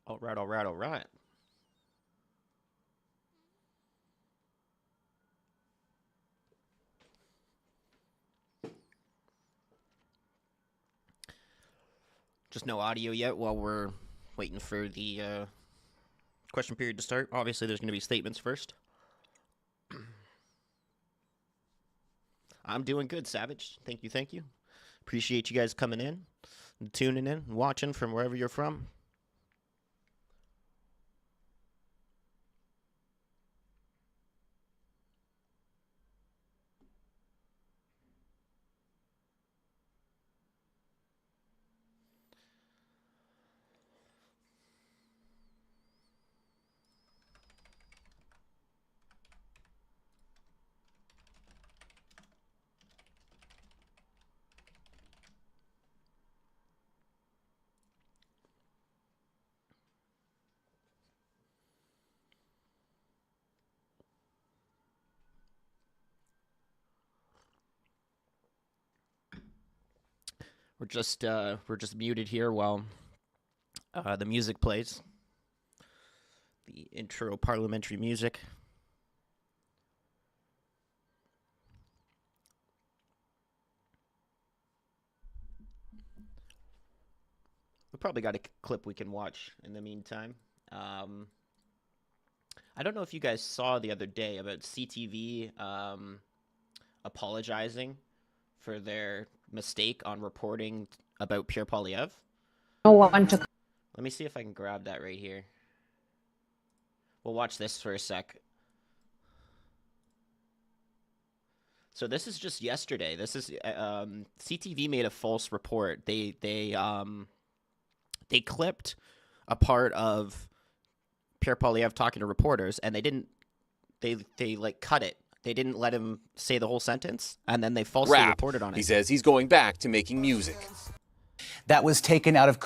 All right, all right, all right. Just no audio yet while we're waiting for the question period to start. Obviously, there's going to be statements first. I'm doing good, Savage. Thank you, thank you. Appreciate you guys coming in, tuning in, watching from wherever you're from. We're just muted here while the music plays. The intro parliamentary music. We probably got a clip we can watch in the meantime. I don't know if you guys saw the other day about CTV apologizing for their mistake on reporting about Pierre Poilievre. No one to. Let me see if I can grab that right here. We'll watch this for a sec. So this is just yesterday. This is CTV made a false report. They clipped a part of Pierre Poilievre talking to reporters, and they like cut it. They didn't let him say the whole sentence, and then they falsely reported on it. He says he's going back to making music. That was taken out of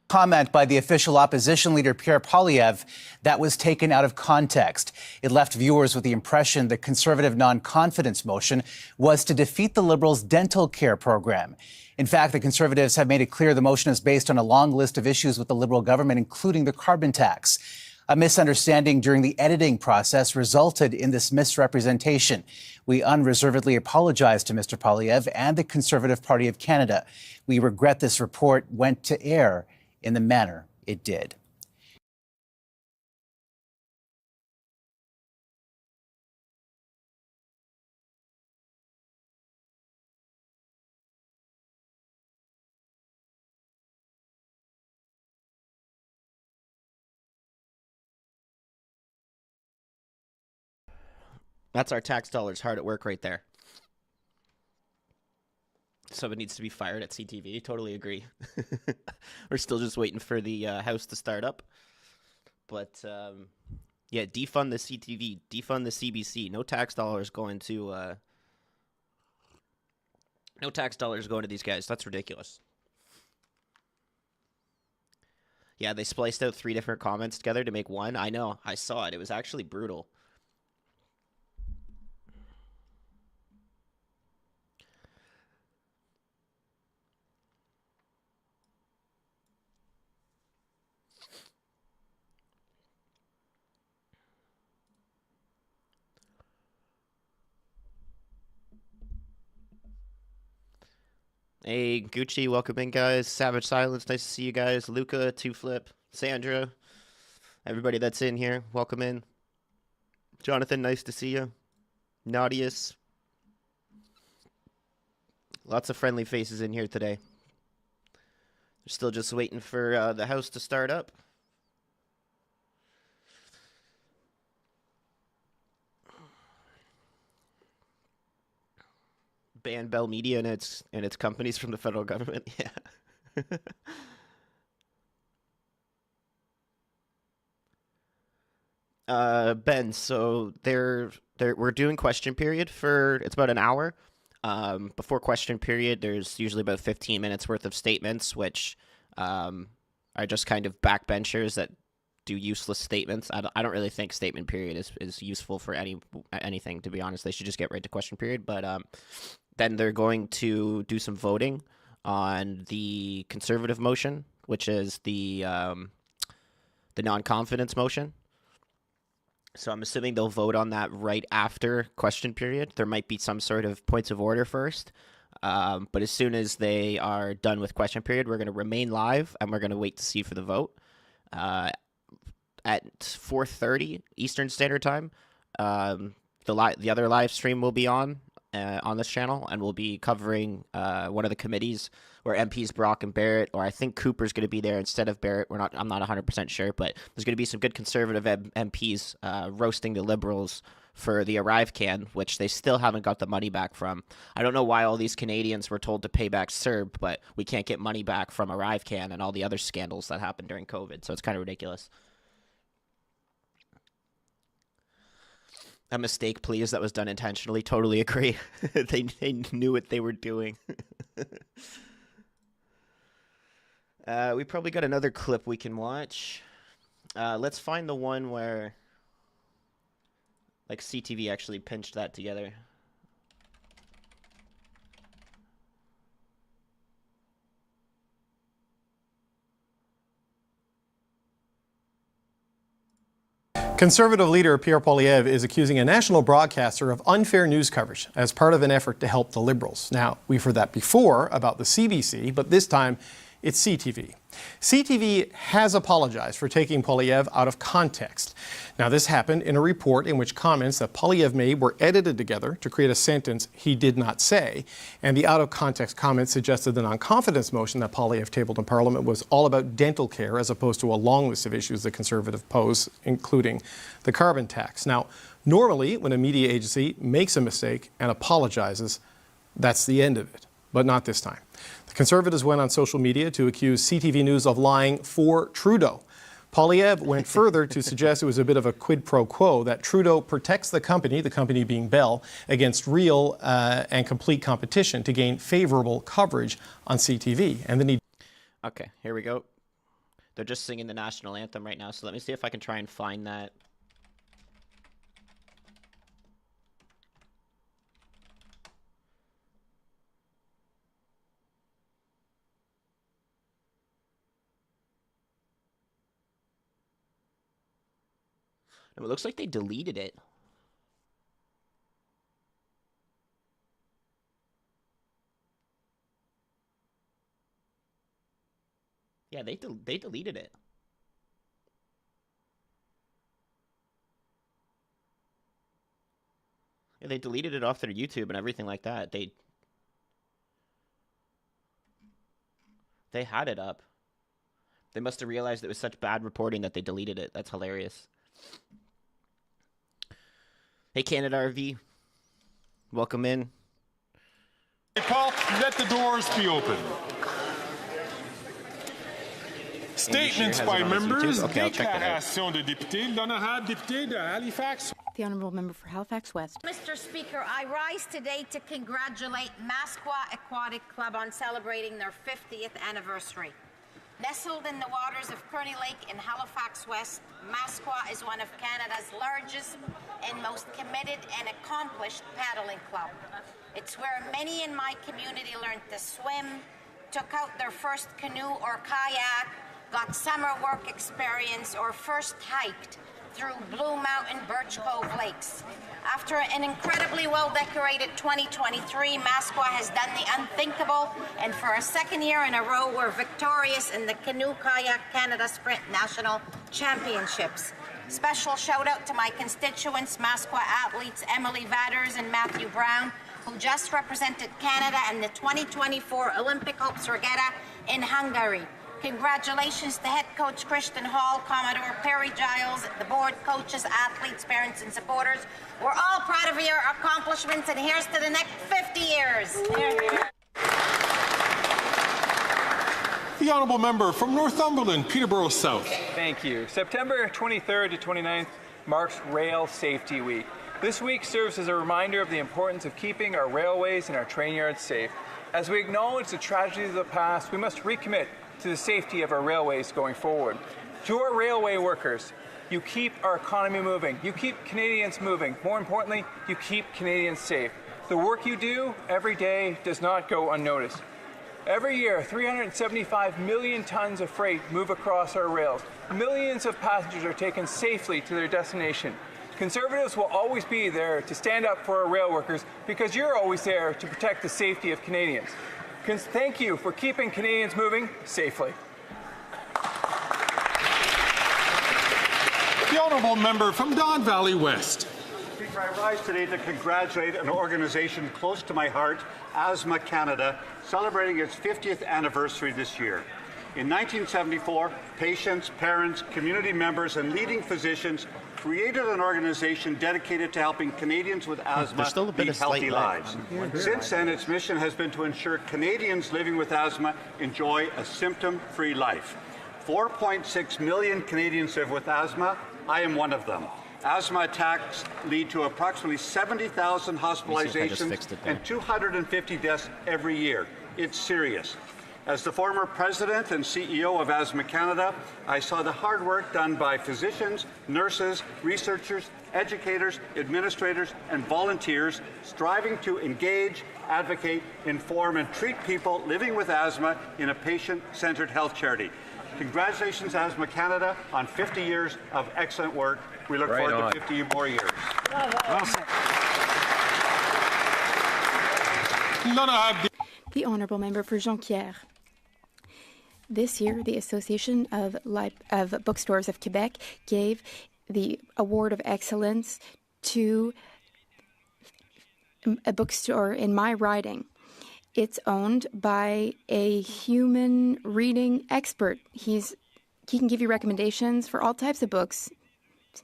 comment by the official opposition leader, Pierre Poilievre, that was taken out of context. It left viewers with the impression the Conservative non-confidence motion was to defeat the Liberals' dental care program. In fact, the Conservatives have made it clear the motion is based on a long list of issues with the Liberal government, including the carbon tax. A misunderstanding during the editing process resulted in this misrepresentation. We unreservedly apologize to Mr. Poilievre and the Conservative Party of Canada. We regret this report went to air in the manner it did. That's our tax dollars hard at work right there. Someone needs to be fired at CTV. Totally agree. We're still just waiting for the house to start up. But yeah, defund the CTV, defund the CBC. No tax dollars going to these guys. That's ridiculous. Yeah, they spliced out 3 different comments together to make one. I know. I saw it. It was actually brutal. Hey, Gucci, welcome in, guys. Savage Silence, nice to see you guys. Luca, Two Flip, Sandra, everybody that's in here, welcome in. Jonathan, nice to see you. Naudius. Lots of friendly faces in here today. They're still just waiting for the house to start up. Ban Bell Media and its companies from the federal government. Yeah. Ben, so we're doing question period for it's about an hour. Before question period, there's usually about 15 minutes worth of statements, which are just kind of backbenchers that do useless statements. I don't really think statement period is useful for anything, to be honest. They should just get right to question period. But then they're going to do some voting on the Conservative motion, which is the the non-confidence motion. So I'm assuming they'll vote on that right after question period. There might be some sort of points of order first. But as soon as they are done with question period, we're going to remain live and we're going to wait to see for the vote. At 4:30 Eastern Standard Time, the other live stream will be on this channel, and we'll be covering one of the committees where MPs Brock and Barrett, or I think Cooper's going to be there instead of Barrett. I'm not 100% sure, but there's going to be some good Conservative MPs roasting the Liberals for the Arrive can, which they still haven't got the money back from. I don't know why all these Canadians were told to pay back CERB, but we can't get money back from Arrive can and all the other scandals that happened during COVID, so it's kind of ridiculous. A mistake, please, that was done intentionally. Totally agree. They knew what they were doing. We probably got another clip we can watch. Let's find the one where like CTV actually pinched that together. Conservative leader Pierre Poilievre is accusing a national broadcaster of unfair news coverage as part of an effort to help the Liberals. Now, we've heard that before about the CBC, but this time it's CTV. CTV has apologized for taking Poilievre out of context. Now, this happened in a report in which comments that Poilievre made were edited together to create a sentence he did not say, and the out-of-context comments suggested the non-confidence motion that Poilievre tabled in Parliament was all about dental care as opposed to a long list of issues the Conservative pose, including the carbon tax. Now, normally, when a media agency makes a mistake and apologizes, that's the end of it, but not this time. The Conservatives went on social media to accuse CTV News of lying for Trudeau. Poilievre went further to suggest it was a bit of a quid pro quo, that Trudeau protects the company being Bell, against real and complete competition to gain favorable coverage on CTV. And then Okay, here we go. They're just singing the national anthem right now, so let me see if I can try and find that. It looks like they deleted it. Yeah, they deleted it. Yeah, they deleted it off their YouTube and everything like that. They had it up. They must have realized it was such bad reporting that they deleted it. That's hilarious. Hey, Canada RV. Welcome in. Hey, Paul, let the doors be open. Statements by members. Okay, I'll check that out. Déclaration de député. L'honorable député de Halifax. The Honourable Member for Halifax West. Mr. Speaker, I rise today to congratulate Masqua Aquatic Club on celebrating their 50th anniversary. Nestled in the waters of Kearney Lake in Halifax West, Masqua is one of Canada's largest and most committed and accomplished paddling club. It's where many in my community learned to swim, took out their first canoe or kayak, got summer work experience, or first hiked through Blue Mountain Birch Cove Lakes. After an incredibly well-decorated 2023, Masqua has done the unthinkable, and for a second year in a row, we're victorious in the Canoe Kayak Canada Sprint National Championships. Special shout-out to my constituents, Masqua athletes Emily Vadders and Matthew Brown, who just represented Canada in the 2024 Olympic Hopes Regatta in Hungary. Congratulations to head coach Christian Hall, Commodore Perry Giles, the board, coaches, athletes, parents, and supporters. We're all proud of your accomplishments, and here's to the next 50 years. The Honourable Member from Northumberland, Peterborough South. Thank you. September 23rd to 29th marks Rail Safety Week. This week serves as a reminder of the importance of keeping our railways and our train yards safe. As we acknowledge the tragedies of the past, we must recommit to the safety of our railways going forward. To our railway workers, you keep our economy moving. You keep Canadians moving. More importantly, you keep Canadians safe. The work you do every day does not go unnoticed. Every year, 375 million tons of freight move across our rails. Millions of passengers are taken safely to their destination. Conservatives will always be there to stand up for our rail workers because you're always there to protect the safety of Canadians. Thank you for keeping Canadians moving safely. The honourable member from Don Valley West. Speaker, I rise today to congratulate an organization close to my heart, Asthma Canada, celebrating its 50th anniversary this year. In 1974, patients, parents, community members, and leading physicians created an organization dedicated to helping Canadians with asthma lead healthy lives. Since then, its mission has been to ensure Canadians living with asthma enjoy a symptom-free life. 4.6 million Canadians live with asthma. I am one of them. Asthma attacks lead to approximately 70,000 hospitalizations and 250 deaths every year. It's serious. As the former president and CEO of Asthma Canada, I saw the hard work done by physicians, nurses, researchers, educators, administrators, and volunteers striving to engage, advocate, inform, and treat people living with asthma in a patient-centered health charity. Congratulations, Asthma Canada, on 50 years of excellent work. We look forward to 50 more years. The Honourable Member for Jonquière. This year, the Association of Bookstores of Quebec gave the Award of Excellence to a bookstore in my riding. It's owned by a human reading expert. He can give you recommendations for all types of books,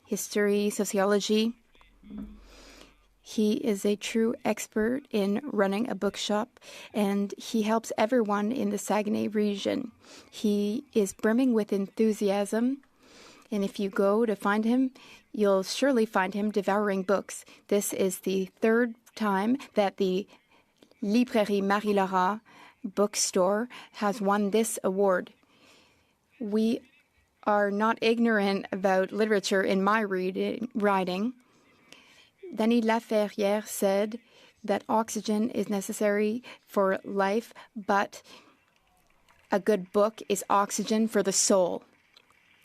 history, sociology. He is a true expert in running a bookshop, and he helps everyone in the Saguenay region. He is brimming with enthusiasm, and if you go to find him, you'll surely find him devouring books. This is the third time that the Librairie Marie-Laura bookstore has won this award. We are not ignorant about literature in my riding. Denis Laferrière said that oxygen is necessary for life, but a good book is oxygen for the soul.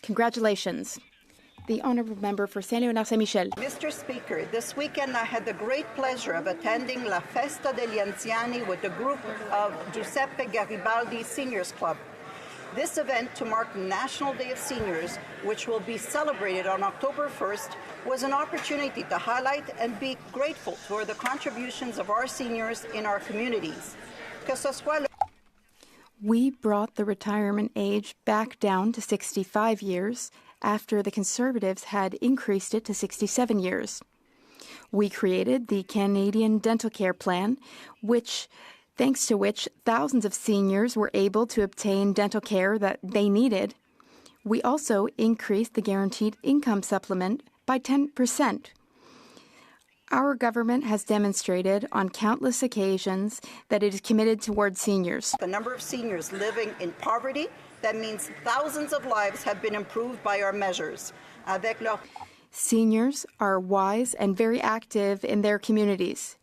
Congratulations. The Honourable Member for Saint-Léonard-Saint-Michel. Mr. Speaker, this weekend I had the great pleasure of attending La Festa degli Anziani with a group of Giuseppe Garibaldi Seniors Club. This event to mark National Day of Seniors, which will be celebrated on October 1st, was an opportunity to highlight and be grateful for the contributions of our seniors in our communities. We brought the retirement age back down to 65 years after the Conservatives had increased it to 67 years. We created the Canadian Dental Care Plan, thanks to which thousands of seniors were able to obtain dental care that they needed. We also increased the guaranteed income supplement by 10%. Our government has demonstrated on countless occasions that it is committed towards seniors. The number of seniors living in poverty, that means thousands of lives have been improved by our measures. Seniors are wise and very active in their communities.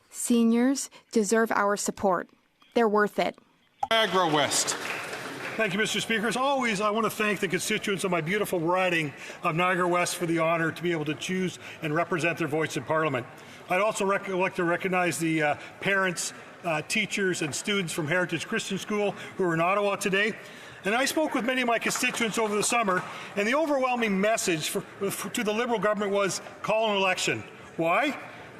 Seniors deserve our support. They're worth it. Niagara West. Thank you, Mr. Speaker. As always, I want to thank the constituents of my beautiful riding of Niagara West for the honour to be able to choose and represent their voice in Parliament. I'd also like to recognize the parents, teachers and students from Heritage Christian School who are in Ottawa today. And I spoke with many of my constituents over the summer, and the overwhelming message to the Liberal government was call an election. Why?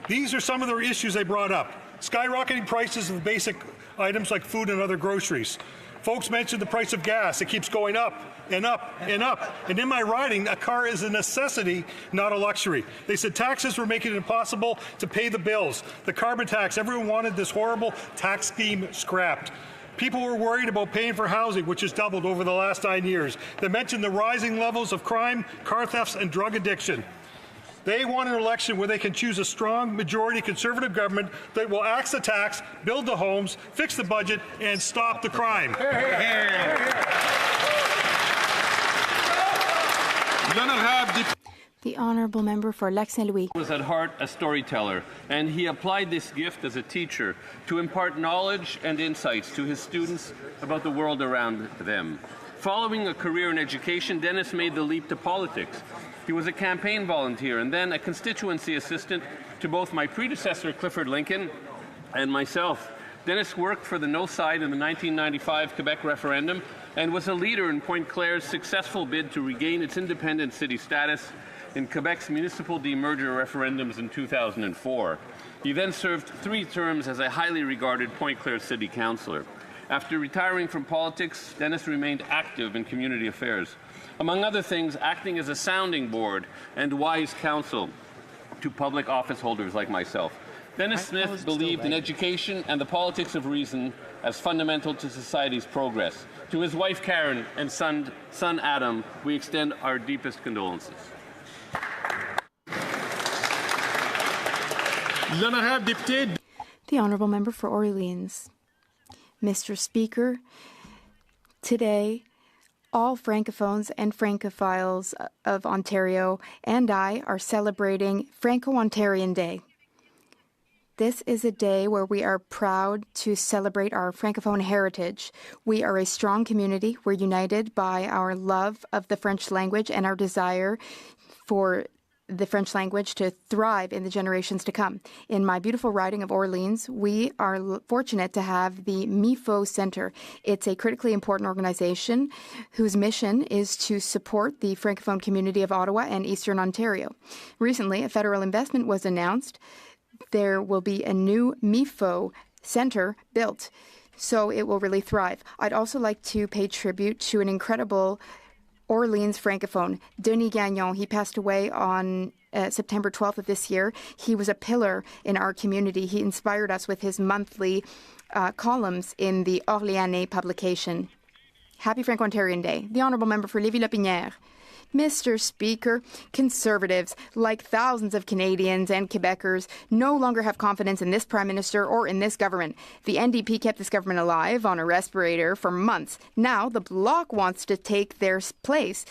These are some of the issues they brought up. Skyrocketing prices of basic items like food and other groceries. Folks mentioned the price of gas. It keeps going up and up and up. And in my riding, a car is a necessity, not a luxury. They said taxes were making it impossible to pay the bills. The carbon tax, everyone wanted this horrible tax scheme scrapped. People were worried about paying for housing, which has doubled over the last 9 years. They mentioned the rising levels of crime, car thefts, and drug addiction. They want an election where they can choose a strong majority Conservative government that will axe the tax, build the homes, fix the budget, and stop the crime. The honourable member for Lac Saint-Louis. Was at heart a storyteller, and he applied this gift as a teacher to impart knowledge and insights to his students about the world around them. Following a career in education, Dennis made the leap to politics. He was a campaign volunteer and then a constituency assistant to both my predecessor, Clifford Lincoln, and myself. Dennis worked for the No side in the 1995 Quebec referendum and was a leader in Pointe-Clair's successful bid to regain its independent city status in Quebec's municipal demerger referendums in 2004. He then served 3 terms as a highly regarded Pointe-Clair city councillor. After retiring from politics, Dennis remained active in community affairs, among other things, acting as a sounding board and wise counsel to public office holders like myself. Dennis Smith believed in education and the politics of reason as fundamental to society's progress. To his wife Karen and son Adam, we extend our deepest condolences. The honourable member for Orleans. Mr. Speaker, today, all Francophones and Francophiles of Ontario and I are celebrating Franco-Ontarian Day. This is a day where we are proud to celebrate our Francophone heritage. We are a strong community. We're united by our love of the French language and our desire for the French language to thrive in the generations to come. In my beautiful riding of Orleans, we are fortunate to have the MIFO Centre. It's a critically important organization whose mission is to support the Francophone community of Ottawa and Eastern Ontario. Recently, a federal investment was announced. There will be a new MIFO Centre built, so it will really thrive. I'd also like to pay tribute to an incredible Orleans Francophone, Denis Gagnon. He passed away on September 12th of this year. He was a pillar in our community. He inspired us with his monthly columns in the Orléanais publication. Happy Franco-Ontarian Day. The Honourable Member for Lévis-Lotbinière. Mr. Speaker, Conservatives, like thousands of Canadians and Quebecers, no longer have confidence in this Prime Minister or in this government. The NDP kept this government alive on a respirator for months. Now the Bloc wants to take their place.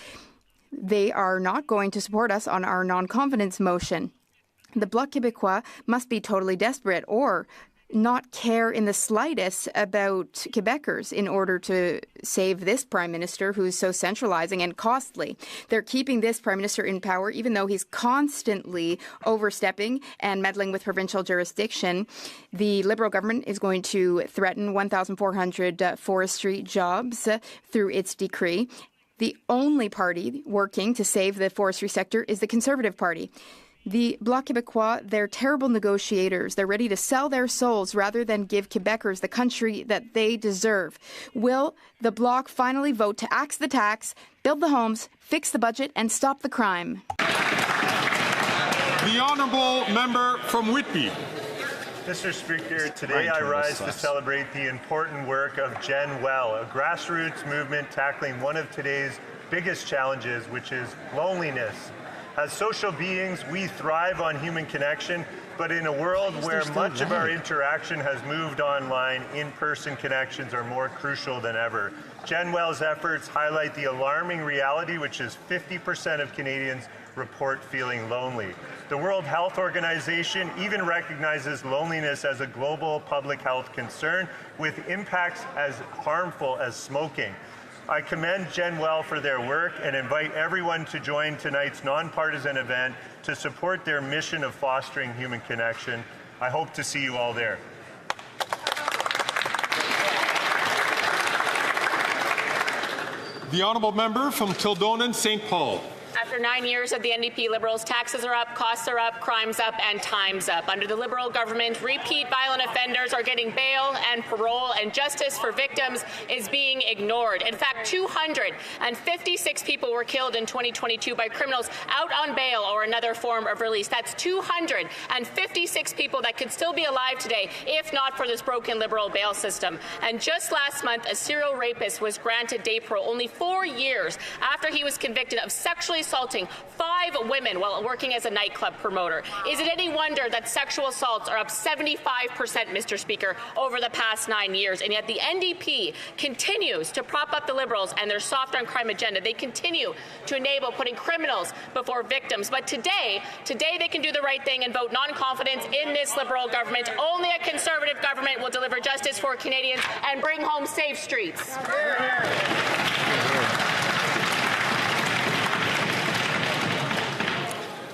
They are not going to support us on our non-confidence motion. The Bloc Québécois must be totally desperate or not care in the slightest about Quebecers in order to save this Prime Minister who's so centralizing and costly. They're keeping this Prime Minister in power even though he's constantly overstepping and meddling with provincial jurisdiction. The Liberal government is going to threaten 1,400 forestry jobs through its decree. The only party working to save the forestry sector is the Conservative Party. The Bloc Québécois, they're terrible negotiators. They're ready to sell their souls rather than give Quebecers the country that they deserve. Will the Bloc finally vote to axe the tax, build the homes, fix the budget, and stop the crime? The honourable member from Whitby. Mr. Speaker, today I rise to celebrate the important work of Gen Well, a grassroots movement tackling one of today's biggest challenges, which is loneliness. As social beings, we thrive on human connection, but in a world where much of our interaction has moved online, in-person connections are more crucial than ever. Gen Well's efforts highlight the alarming reality, which is 50% of Canadians report feeling lonely. The World Health Organization even recognizes loneliness as a global public health concern with impacts as harmful as smoking. I commend Gen Well for their work and invite everyone to join tonight's nonpartisan event to support their mission of fostering human connection. I hope to see you all there. The honourable member from Kildonan, St. Paul. After 9 years of the NDP Liberals, taxes are up, costs are up, crime's up, and time's up. Under the Liberal government, repeat violent offenders are getting bail and parole, and justice for victims is being ignored. In fact, 256 people were killed in 2022 by criminals out on bail or another form of release. That's 256 people that could still be alive today if not for this broken Liberal bail system. And just last month, a serial rapist was granted day parole only 4 years after he was convicted of sexually assaulting assaulting 5 women while working as a nightclub promoter. Is it any wonder that sexual assaults are up 75%, Mr. Speaker, over the past 9 years? And yet the NDP continues to prop up the Liberals and their soft on crime agenda. They continue to enable putting criminals before victims. But today they can do the right thing and vote non-confidence in this Liberal government. Only a Conservative government will deliver justice for Canadians and bring home safe streets.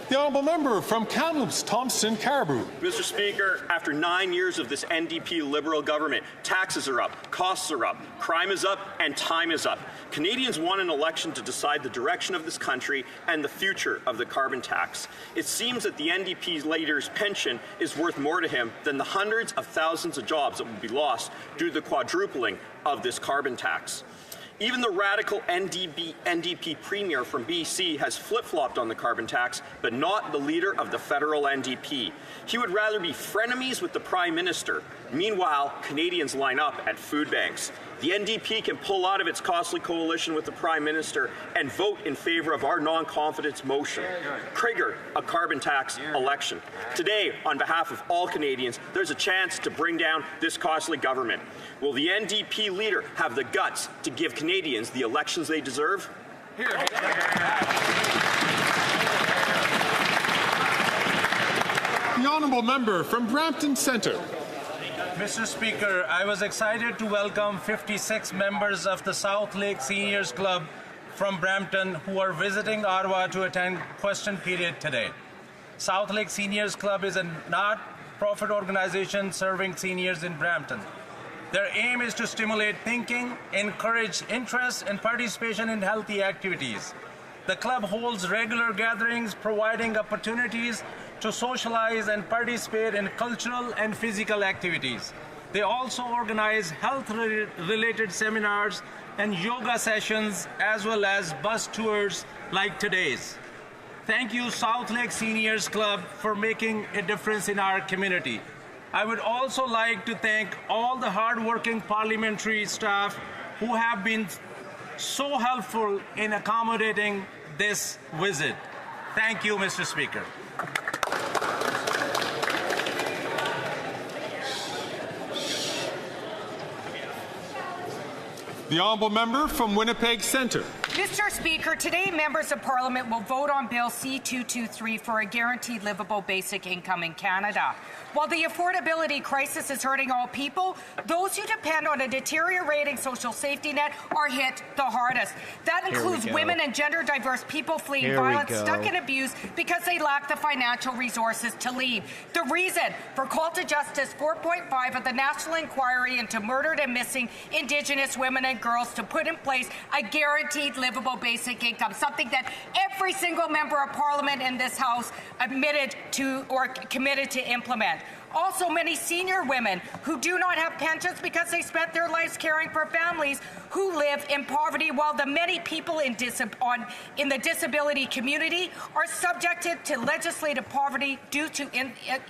The honourable member from Kamloops, Thompson Caribou. Mr. Speaker, after 9 years of this NDP Liberal government, taxes are up, costs are up, crime is up, and time is up. Canadians want an election to decide the direction of this country and the future of the carbon tax. It seems that the NDP leader's pension is worth more to him than the hundreds of thousands of jobs that will be lost due to the quadrupling of this carbon tax. Even the radical NDP premier from BC has flip-flopped on the carbon tax, but not the leader of the federal NDP. He would rather be frenemies with the Prime Minister. Meanwhile, Canadians line up at food banks. The NDP can pull out of its costly coalition with the Prime Minister and vote in favour of our non-confidence motion. Trigger a carbon tax election. Today, on behalf of all Canadians, there's a chance to bring down this costly government. Will the NDP leader have the guts to give Canadians the elections they deserve? The honourable member from Brampton Centre. Mr. Speaker, I was excited to welcome 56 members of the South Lake Seniors Club from Brampton who are visiting Ottawa to attend question period today. South Lake Seniors Club is a not-profit organization serving seniors in Brampton. Their aim is to stimulate thinking, encourage interest and participation in healthy activities. The club holds regular gatherings, providing opportunities to socialize and participate in cultural and physical activities. They also organize health-related seminars and yoga sessions, as well as bus tours like today's. Thank you, South Lake Seniors Club, for making a difference in our community. I would also like to thank all the hard-working parliamentary staff who have been so helpful in accommodating this visit. Thank you, Mr. Speaker. The honourable member from Winnipeg Centre. Mr. Speaker, today members of Parliament will vote on Bill C-223 for a guaranteed livable basic income in Canada. While the affordability crisis is hurting all people, those who depend on a deteriorating social safety net are hit the hardest. That includes women and gender-diverse people fleeing violence, stuck in abuse because they lack the financial resources to leave. The reason for Call to Justice 4.5 of the National Inquiry into Murdered and Missing Indigenous Women and Girls to put in place a guaranteed livable basic income, something that every single member of Parliament in this House admitted to or committed to implement. Also, many senior women who do not have pensions because they spent their lives caring for families who live in poverty, while the many people in the disability community are subjected to legislative poverty due to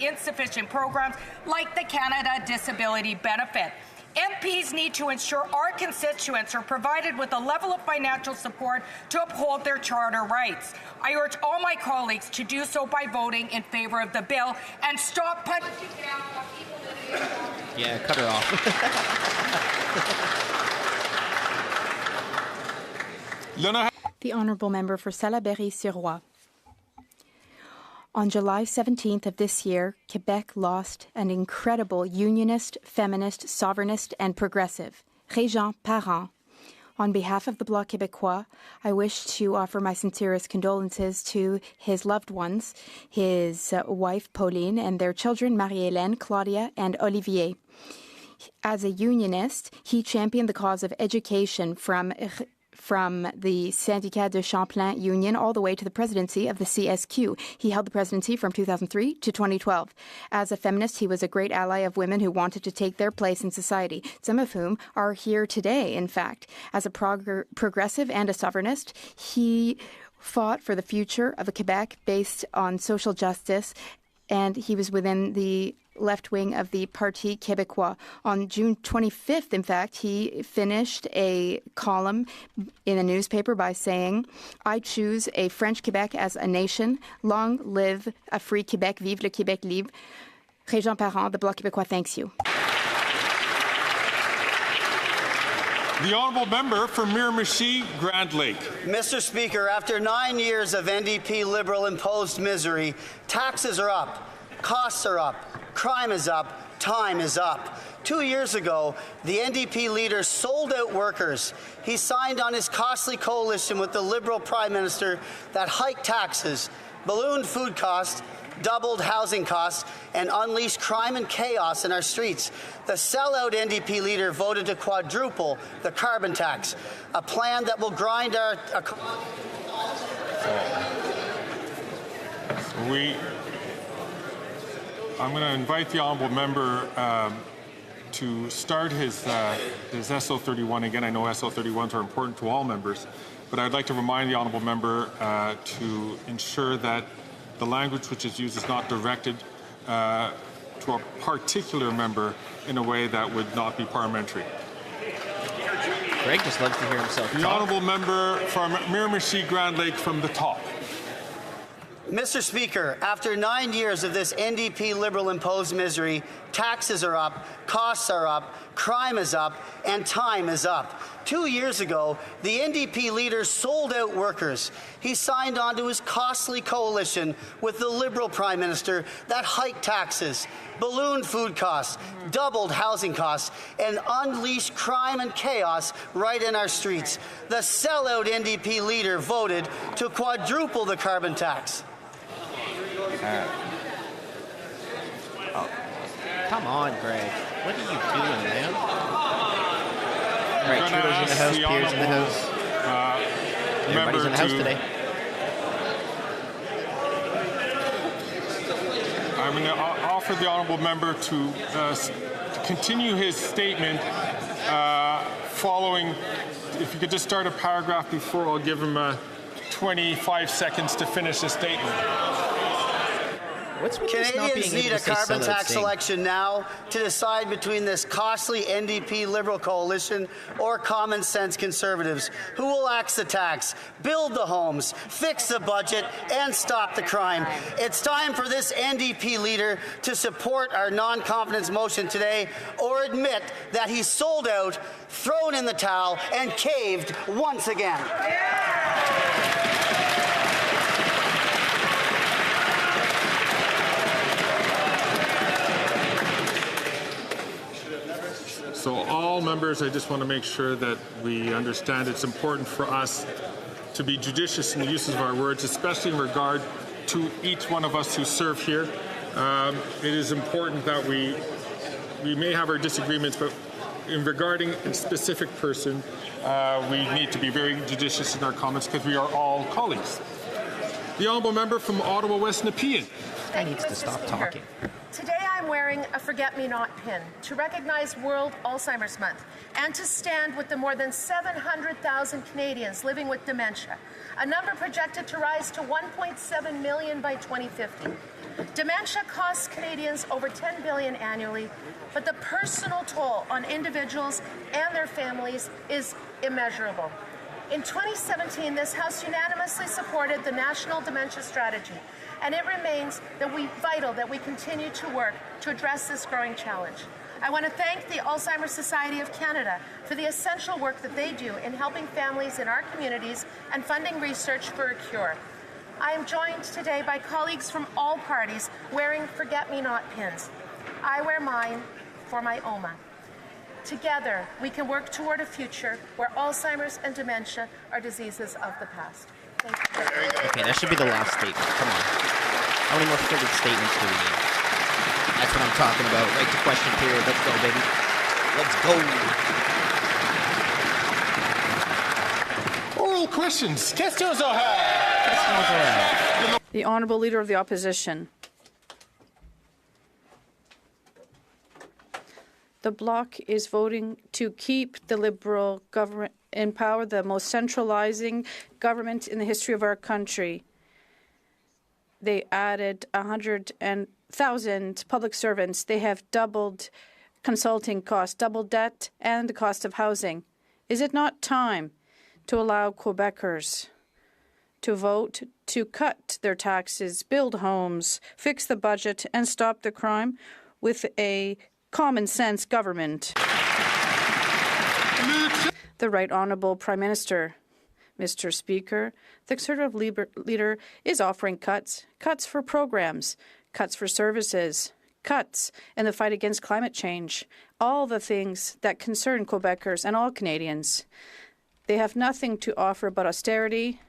insufficient programs like the Canada Disability Benefit. MPs need to ensure our constituents are provided with a level of financial support to uphold their charter rights. I urge all my colleagues to do so by voting in favour of the bill and stop punching down on people living in poverty. Yeah, cut her off. The honourable member for Salaberry-sur-Roi. On July 17th of this year, Quebec lost an incredible unionist, feminist, sovereignist, and progressive, Régent Parent. On behalf of the Bloc Québécois, I wish to offer my sincerest condolences to his loved ones, his wife Pauline, and their children Marie-Hélène, Claudia, and Olivier. As a unionist, he championed the cause of education from the Syndicat de Champlain Union all the way to the presidency of the CSQ. He held the presidency from 2003 to 2012. As a feminist, he was a great ally of women who wanted to take their place in society, some of whom are here today, in fact. As a progressive and a sovereignist, he fought for the future of a Quebec based on social justice, and he was within the left wing of the Parti Québécois. On June 25th, in fact, he finished a column in a newspaper by saying, "I choose a French Quebec as a nation. Long live a free Quebec. Vive le Québec libre." Régent Parent, the Bloc Québécois, thanks you. The honourable member for Miramichi Grand Lake. Mr. Speaker, after 9 years of NDP Liberal-imposed misery, taxes are up, costs are up, crime is up, time is up. 2 years ago, the NDP leader sold out workers. He signed on his costly coalition with the Liberal Prime Minister that hiked taxes, ballooned food costs, doubled housing costs, and unleashed crime and chaos in our streets. The sellout NDP leader voted to quadruple the carbon tax, a plan that will grind our... I'm going to invite the honourable member to start his SO31. Again, I know SO31s are important to all members, but I'd like to remind the honourable member to ensure that the language which is used is not directed to a particular member in a way that would not be parliamentary. Greg just loves to hear himself The talk. honourable member from Miramichi Grand Lake from the top. Mr. Speaker, after 9 years of this NDP Liberal-imposed misery, taxes are up, costs are up, crime is up, and time is up. 2 years ago, the NDP leader sold out workers. He signed on to his costly coalition with the Liberal Prime Minister that hiked taxes, ballooned food costs, doubled housing costs, and unleashed crime and chaos right in our streets. The sellout NDP leader voted to quadruple the carbon tax. Come on, Greg. What are you doing, man? All right, Trudeau's in the house, Pierre's in the house. Everybody's in the house today. I'm going to offer the honourable member to continue his statement following. If you could just start a paragraph before, I'll give him 25 seconds to finish his statement. What's with this not being Canadians need able a to say carbon sellout tax thing? election now to decide between this costly NDP Liberal coalition or common sense Conservatives who will axe the tax, build the homes, fix the budget, and stop the crime. It's time for this NDP leader to support our non-confidence motion today or admit that he sold out, thrown in the towel, and caved once again. So all members, I just want to make sure that we understand it's important for us to be judicious in the uses of our words, especially in regard to each one of us who serve here. It is important that we may have our disagreements, but in regarding a specific person, we need to be very judicious in our comments because we are all colleagues. The honourable member from Ottawa West Nepean. Guy needs to stop talking. Today I'm wearing a forget-me-not pin to recognize World Alzheimer's Month and to stand with the more than 700,000 Canadians living with dementia, a number projected to rise to 1.7 million by 2050. Dementia costs Canadians over $10 billion annually, but the personal toll on individuals and their families is immeasurable. In 2017, this House unanimously supported the National Dementia Strategy, and it remains vital that we continue to work to address this growing challenge. I want to thank the Alzheimer's Society of Canada for the essential work that they do in helping families in our communities and funding research for a cure. I am joined today by colleagues from all parties wearing forget-me-not pins. I wear mine for my OMA. Together, we can work toward a future where Alzheimer's and dementia are diseases of the past. Thank you. Okay, that should be the last statement. Come on. How many more friggin' statements do we need? That's what I'm talking about. Right to question period. Let's go, baby. Let's go. Oral questions. Questions The Honourable Leader of the Opposition. The Bloc is voting to keep the Liberal government in power, the most centralizing government in the history of our country. They added 1,000 public servants. They have doubled consulting costs, doubled debt, and the cost of housing. Is it not time to allow Quebecers to vote to cut their taxes, build homes, fix the budget, and stop the crime with a common-sense government? The Right Honourable Prime Minister. Mr. Speaker, the Conservative leader is offering cuts for programs, cuts for services, cuts in the fight against climate change, all the things that concern Quebecers and all Canadians. They have nothing to offer but austerity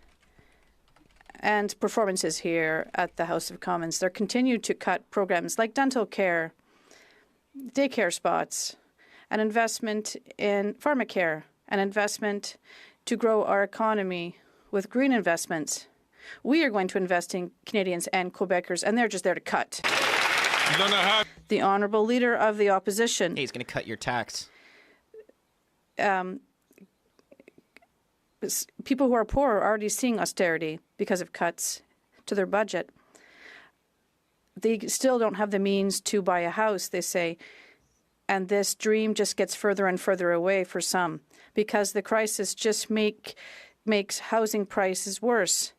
and performances here at the House of Commons. They're continued to cut programs like dental care, daycare spots, an investment in pharmacare, an investment to grow our economy with green investments. We are going to invest in Canadians and Quebecers, and they're just there to cut. The Honourable Leader of the Opposition. He's going to cut your tax. People who are poor are already seeing austerity because of cuts to their budget. They still don't have the means to buy a house, they say, and this dream just gets further and further away for some because the crisis just makes housing prices worse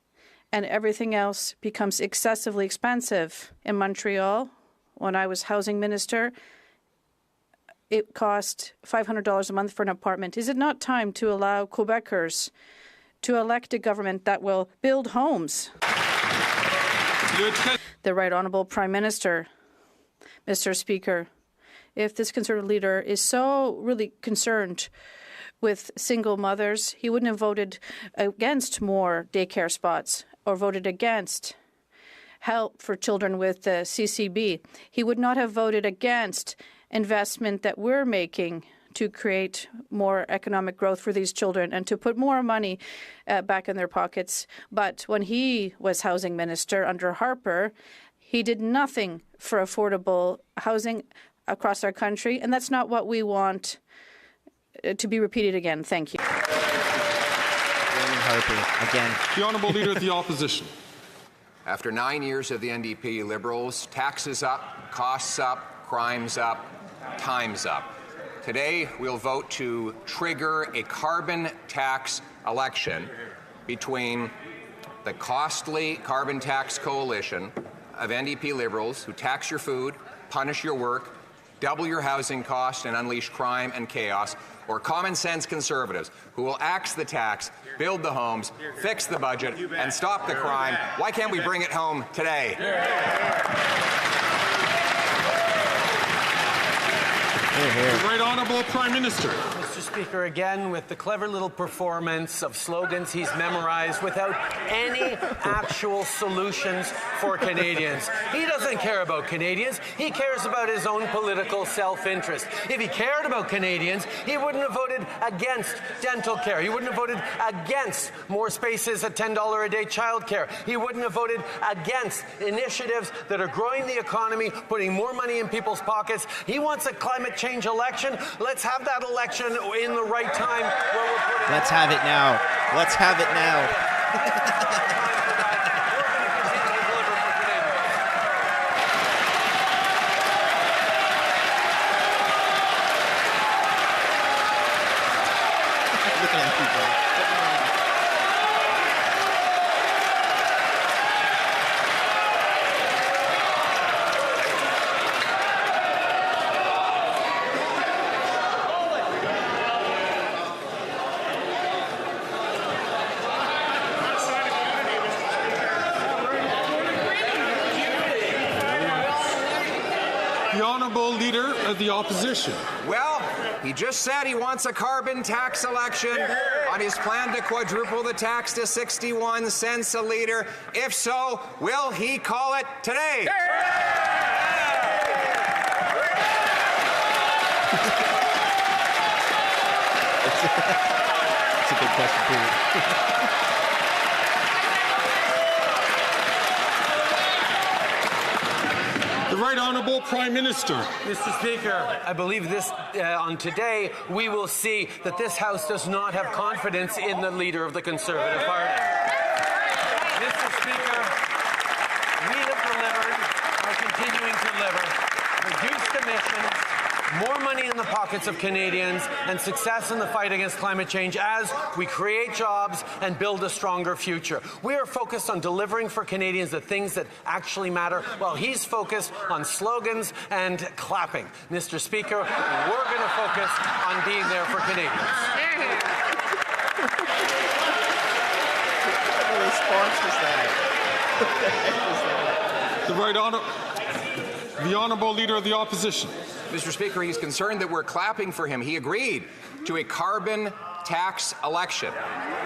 and everything else becomes excessively expensive. In Montreal, when I was housing minister, it cost $500 a month for an apartment. Is it not time to allow Quebecers to elect a government that will build homes? The Right Honourable Prime Minister. Mr. Speaker, if this Conservative leader is so really concerned with single mothers, he wouldn't have voted against more daycare spots or voted against help for children with CCB. He would not have voted against investment that we're making to create more economic growth for these children and to put more money back in their pockets. But when he was housing minister under Harper, he did nothing for affordable housing across our country, and that's not what we want to be repeated again. Thank you. Harper, again. The Honourable Leader of the Opposition. After 9 years of the NDP Liberals, taxes up, costs up, crimes up, time's up. Today, we'll vote to trigger a carbon tax election between the costly carbon tax coalition of NDP Liberals who tax your food, punish your work, double your housing costs, and unleash crime and chaos, or common sense Conservatives who will axe the tax, build the homes, fix the budget, and stop the crime. Why can't we bring it home today? The Right Honourable Prime Minister. Mr. Speaker, again, with the clever little performance of slogans he's memorized without any actual solutions for Canadians. He doesn't care about Canadians. He cares about his own political self-interest. If he cared about Canadians, he wouldn't have voted against dental care. He wouldn't have voted against more spaces at $10 a day childcare. He wouldn't have voted against initiatives that are growing the economy, putting more money in people's pockets. He wants a climate change election. Let's have that election in the right time where we're putting... Let's have it now. Let's have it now. Leader of the Opposition. Well, he just said he wants a carbon tax election on his plan to quadruple the tax to 61 cents a litre. If so, will he call it today? It's a good question, too. The Right Honourable Prime Minister. Mr. Speaker, I believe this on today we will see that this House does not have confidence in the leader of the Conservative Party. Mr. Speaker, we have delivered, are continuing deliver reduced emissions, more money in the pockets of Canadians, and success in the fight against climate change as we create jobs and build a stronger future. We are focused on delivering for Canadians the things that actually matter, while he's focused on slogans and clapping. Mr. Speaker, we're going to focus on being there for Canadians. What response was that? The Honourable Leader of the Opposition. Mr. Speaker, he's concerned that we're clapping for him. He agreed to a carbon tax election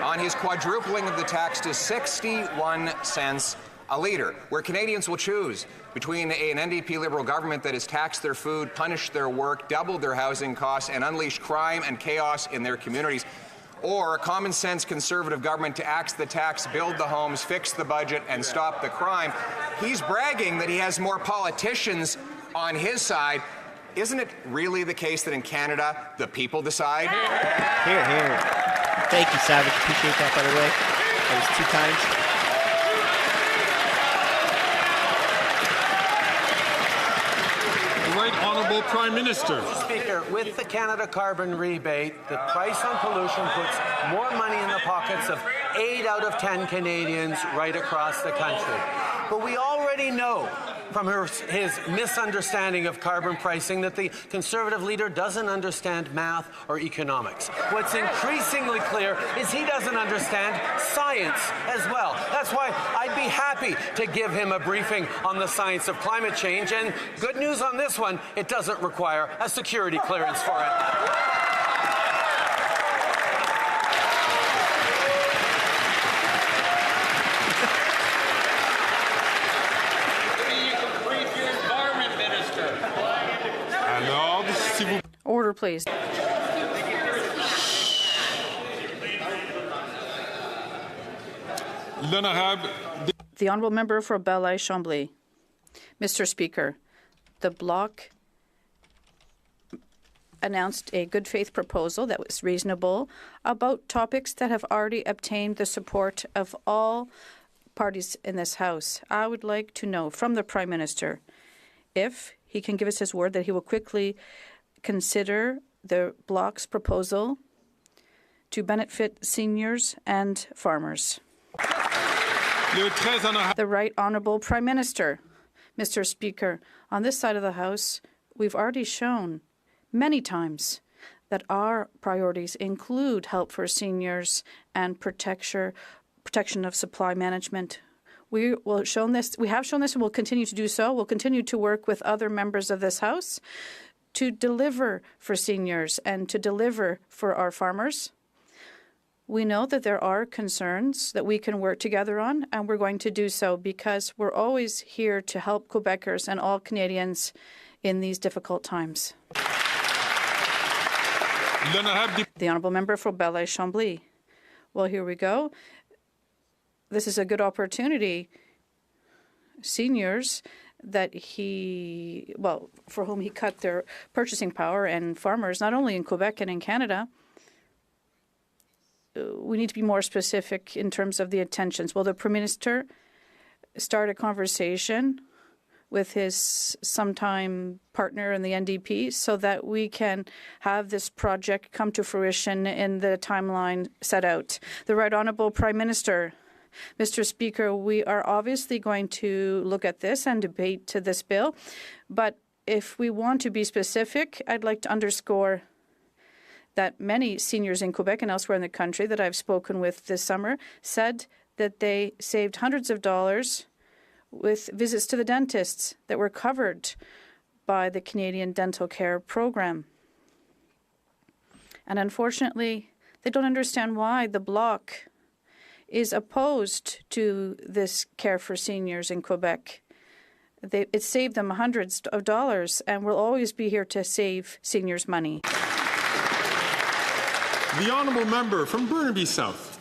on his quadrupling of the tax to 61 cents a litre, where Canadians will choose between an NDP Liberal government that has taxed their food, punished their work, doubled their housing costs, and unleashed crime and chaos in their communities, or a common-sense Conservative government to axe the tax, build the homes, fix the budget, and stop the crime. He's bragging that he has more politicians on his side. Isn't it really the case that in Canada, the people decide? Here, here. Thank you, Savage. Appreciate that, by the way. That was 2 times. The Right Honourable Prime Minister. Speaker, with the Canada carbon rebate, the price on pollution puts more money in the pockets of 8 out of 10 Canadians right across the country. But we already know from his misunderstanding of carbon pricing that the Conservative leader doesn't understand math or economics. What's increasingly clear is he doesn't understand science as well. That's why I'd be happy to give him a briefing on the science of climate change. And good news on this one, it doesn't require a security clearance for it. Order, please. The Honourable Member for Belleuil-Chambly. Mr. Speaker, the Bloc announced a good faith proposal that was reasonable about topics that have already obtained the support of all parties in this House. I would like to know from the Prime Minister if he can give us his word that he will quickly consider the Bloc's proposal to benefit seniors and farmers. The Right Honourable Prime Minister. Mr. Speaker, on this side of the House, we've already shown many times that our priorities include help for seniors and protection of supply management. We have shown this and will continue to do so. We'll continue to work with other members of this House to deliver for seniors and to deliver for our farmers. We know that there are concerns that we can work together on, and we're going to do so because we're always here to help Quebecers and all Canadians in these difficult times. The Honourable Member for Belleuil-Chambly. Well, here we go. This is a good opportunity. Seniors for whom he cut their purchasing power, and farmers, not only in Quebec and in Canada, we need to be more specific in terms of the intentions. Will the Prime Minister start a conversation with his sometime partner in the NDP so that we can have this project come to fruition in the timeline set out? The Right Honourable Prime Minister. Mr. Speaker, we are obviously going to look at this and debate to this bill, but if we want to be specific, I'd like to underscore that many seniors in Quebec and elsewhere in the country that I've spoken with this summer said that they saved hundreds of dollars with visits to the dentists that were covered by the Canadian Dental Care Program. And unfortunately, they don't understand why the Bloc is opposed to this care for seniors in Quebec. It saved them hundreds of dollars, and we'll always be here to save seniors money. The Honourable Member from Burnaby South.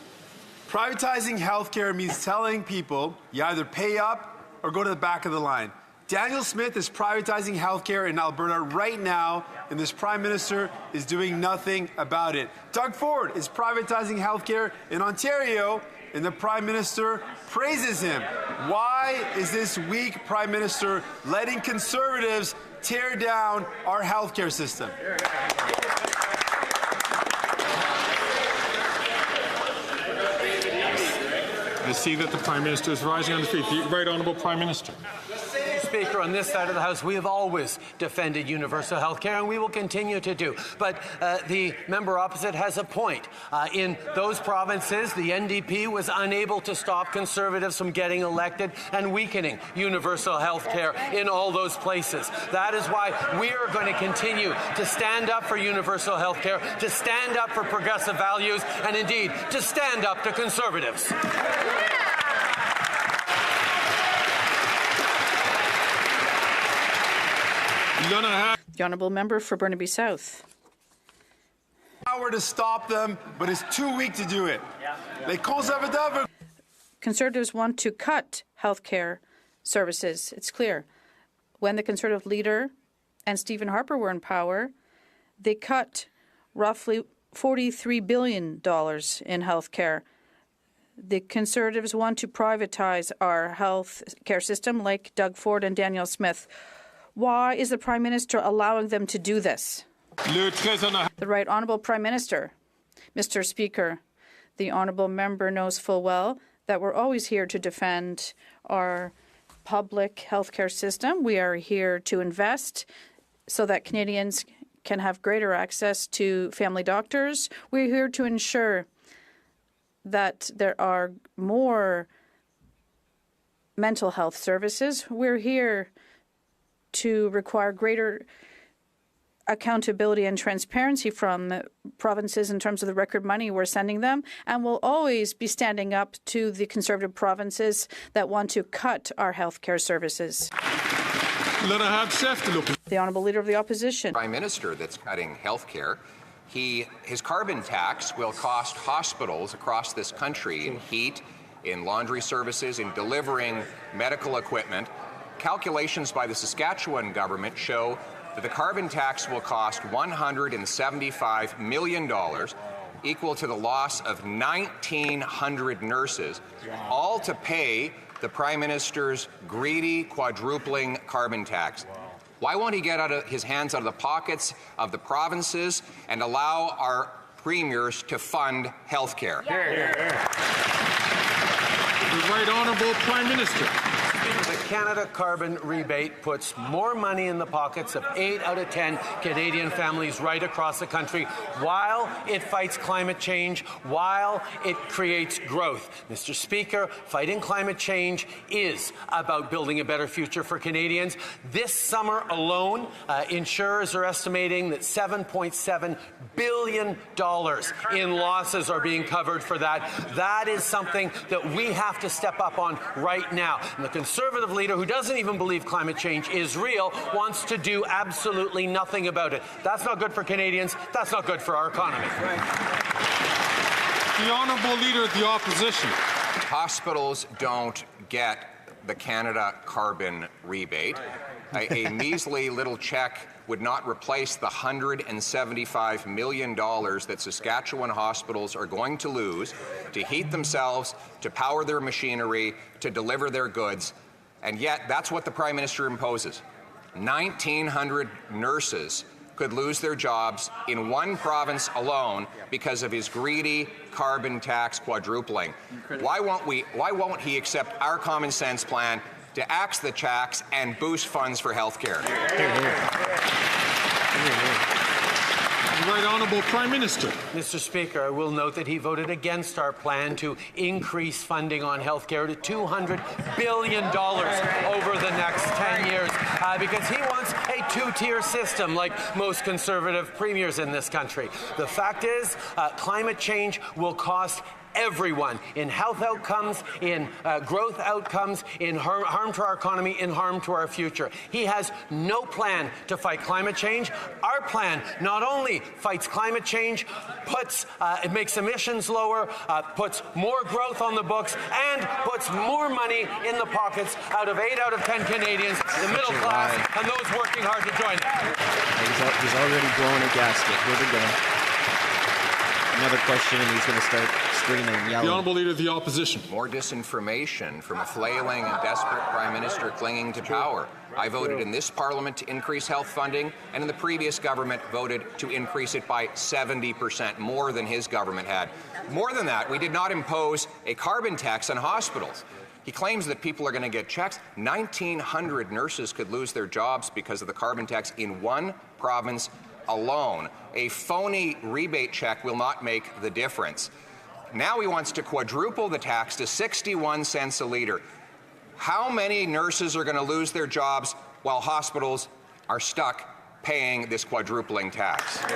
Privatizing healthcare means telling people you either pay up or go to the back of the line. Daniel Smith is privatizing healthcare in Alberta right now, and this Prime Minister is doing nothing about it. Doug Ford is privatizing healthcare in Ontario, and the Prime Minister praises him. Why is this weak Prime Minister letting Conservatives tear down our healthcare system? I see that the Prime Minister is rising on his feet. The Right Honourable Prime Minister. Speaker, on this side of the House, we have always defended universal health care, and we will continue to do. But the member opposite has a point. In those provinces, the NDP was unable to stop Conservatives from getting elected and weakening universal health care in all those places. That is why we are going to continue to stand up for universal health care, to stand up for progressive values, and indeed, to stand up to Conservatives. The honourable member for Burnaby South. Power to stop them, but it's too weak to do it. Les conservateurs. Conservatives want to cut health care services. It's clear. When the Conservative leader and Stephen Harper were in power, they cut roughly $43 billion in health care. The Conservatives want to privatize our health care system like Doug Ford and Danielle Smith. Why is the Prime Minister allowing them to do this? The Right Honourable Prime Minister. Mr. Speaker, the honourable member knows full well that we're always here to defend our public healthcare system. We are here to invest so that Canadians can have greater access to family doctors. We're here to ensure that there are more mental health services. We're here to require greater accountability and transparency from the provinces in terms of the record money we're sending them, and we'll always be standing up to the Conservative provinces that want to cut our health care services. The Honourable Leader of the Opposition. Prime Minister that's cutting health care. His carbon tax will cost hospitals across this country in heat, in laundry services, in delivering medical equipment. Calculations by the Saskatchewan government show that the carbon tax will cost $175 million, equal to the loss of 1,900 nurses, all to pay the Prime Minister's greedy quadrupling carbon tax. Why won't he get his hands out of the pockets of the provinces and allow our premiers to fund health care? The Right Honourable Prime Minister. The Canada carbon rebate puts more money in the pockets of 8 out of 10 Canadian families right across the country, while it fights climate change, while it creates growth. Mr. Speaker, fighting climate change is about building a better future for Canadians. This summer alone, insurers are estimating that $7.7 billion in losses are being covered for that. That is something that we have to step up on right now. And the Conservative leader, who doesn't even believe climate change is real, wants to do absolutely nothing about it. That's not good for Canadians. That's not good for our economy. The Honourable Leader of the Opposition. Hospitals don't get the Canada carbon rebate. A measly little check would not replace the $175 million that Saskatchewan hospitals are going to lose to heat themselves, to power their machinery, to deliver their goods. And yet, that's what the Prime Minister imposes. 1,900 nurses could lose their jobs in one province alone because of his greedy carbon tax quadrupling. Why won't he accept our common sense plan to axe the tax and boost funds for health care? The Right Honourable Prime Minister. Mr. Speaker, I will note that he voted against our plan to increase funding on health care to $200 billion over the next 10 years because he wants a two-tier system like most Conservative premiers in this country. The fact is, climate change will cost everyone in health outcomes, in growth outcomes, in harm to our economy, in harm to our future. He has no plan to fight climate change. Our plan not only fights climate change, it makes emissions lower, puts more growth on the books, and puts more money in the pockets out of 8 out of 10 Canadians, the middle class, and those working hard to join them. He's already blown a gasket. Here we go. another question, and he's going to start screaming and yelling. The Honourable Leader of the Opposition. More disinformation from a flailing and desperate Prime Minister clinging to power. I voted in this Parliament to increase health funding, and in the previous government voted to increase it by 70%, more than his government had. More than that, we did not impose a carbon tax on hospitals. He claims that people are going to get checks. 1,900 nurses could lose their jobs because of the carbon tax in one province alone. A phony rebate check will not make the difference. Now he wants to quadruple the tax to 61 cents a litre. How many nurses are going to lose their jobs while hospitals are stuck paying this quadrupling tax? The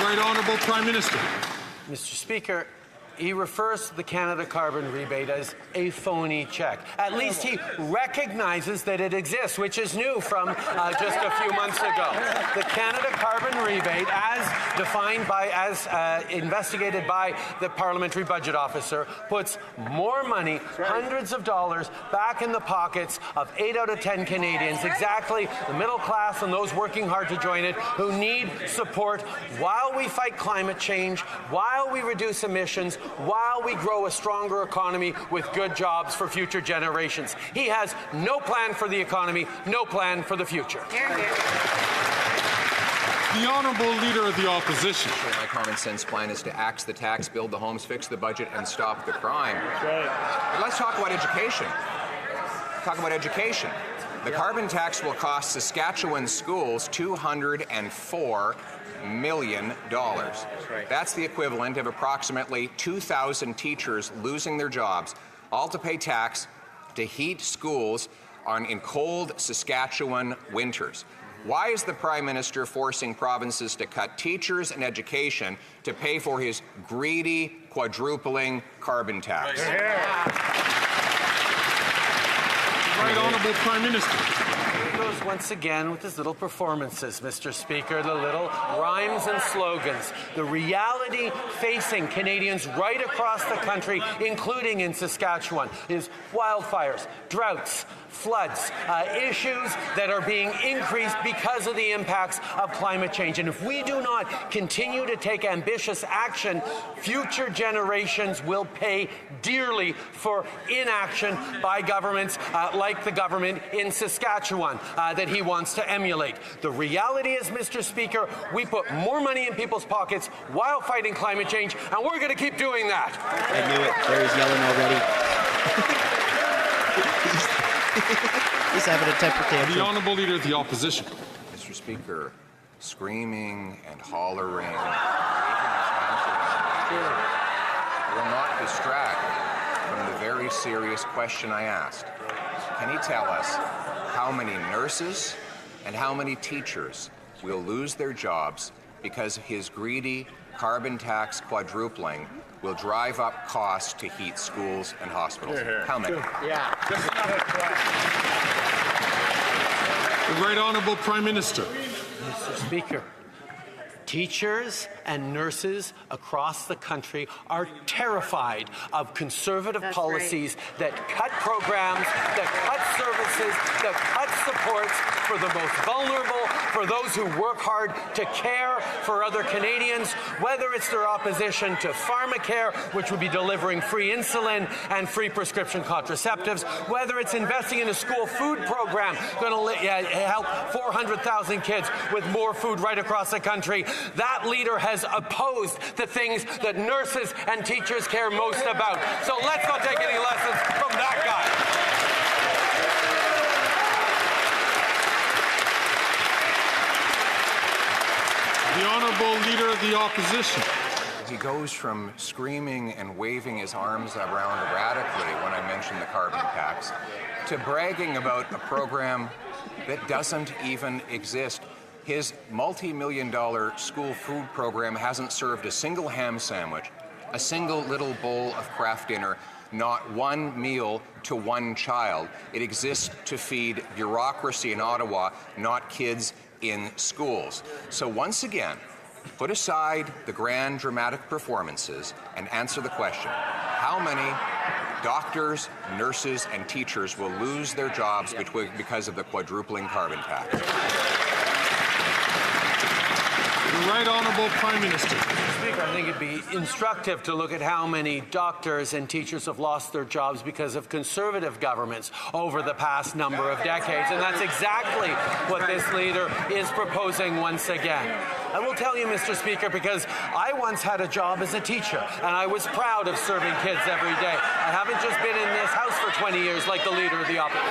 Right Honourable Prime Minister. Mr. Speaker, he refers to the Canada carbon rebate as a phony check. At least he recognizes that it exists, which is new from just a few months ago. The Canada carbon rebate, as defined by, investigated by the Parliamentary Budget Officer, puts more money, hundreds of dollars, back in the pockets of 8 out of 10 Canadians, exactly the middle class and those working hard to join it, who need support while we fight climate change, while we reduce emissions, while we grow a stronger economy with good jobs for future generations. He has no plan for the economy, no plan for the future. The Honourable Leader of the Opposition. My common sense plan is to axe the tax, build the homes, fix the budget, and stop the crime. But let's talk about education. The carbon tax will cost Saskatchewan schools $204 million. That's the equivalent of approximately 2,000 teachers losing their jobs, all to pay tax to heat schools in cold Saskatchewan winters. Why is the Prime Minister forcing provinces to cut teachers and education to pay for his greedy quadrupling carbon tax? Right Honourable Prime Minister. He goes once again with his little performances, Mr. Speaker, the little rhymes and slogans. The reality facing Canadians right across the country, including in Saskatchewan, is wildfires, droughts, floods, issues that are being increased because of the impacts of climate change. And if we do not continue to take ambitious action, future generations will pay dearly for inaction by governments like the government in Saskatchewan that he wants to emulate. The reality is, Mr. Speaker, we put more money in people's pockets while fighting climate change, and we're going to keep doing that. I knew it. Barry's yelling already. He's having a temper tantrum. The Honourable Leader of the Opposition. Mr. Speaker, screaming and hollering will not distract from the very serious question I asked. Can he tell us how many nurses and how many teachers will lose their jobs because his greedy carbon tax quadrupling will drive up costs to heat schools and hospitals? How many? The Right Honourable Prime Minister. Mr. Speaker, teachers and nurses across the country are terrified of conservative policies that cut programs, that cut services, that cut supports for the most vulnerable, for those who work hard to care for other Canadians, whether it's their opposition to pharmacare, which would be delivering free insulin and free prescription contraceptives, whether it's investing in a school food program going to help 400,000 kids with more food right across the country. That leader has opposed the things that nurses and teachers care most about. So let's not take any lessons from that guy. The Honourable Leader of the Opposition. He goes from screaming and waving his arms around erratically when I mention the carbon tax to bragging about a program that doesn't even exist. His multi-million-dollar school food program hasn't served a single ham sandwich, a single little bowl of Kraft dinner, not one meal to one child. It exists to feed bureaucracy in Ottawa, not kids in schools. So once again, put aside the grand dramatic performances and answer the question: how many doctors, nurses, and teachers will lose their jobs because of the quadrupling carbon tax? Right Honourable Prime Minister. Speaker, I think it'd be instructive to look at how many doctors and teachers have lost their jobs because of Conservative governments over the past number of decades, and that's exactly what this leader is proposing once again. I will tell you, Mr. Speaker, because I once had a job as a teacher, and I was proud of serving kids every day. I haven't just been in this House for 20 years like the Leader of the Opposition.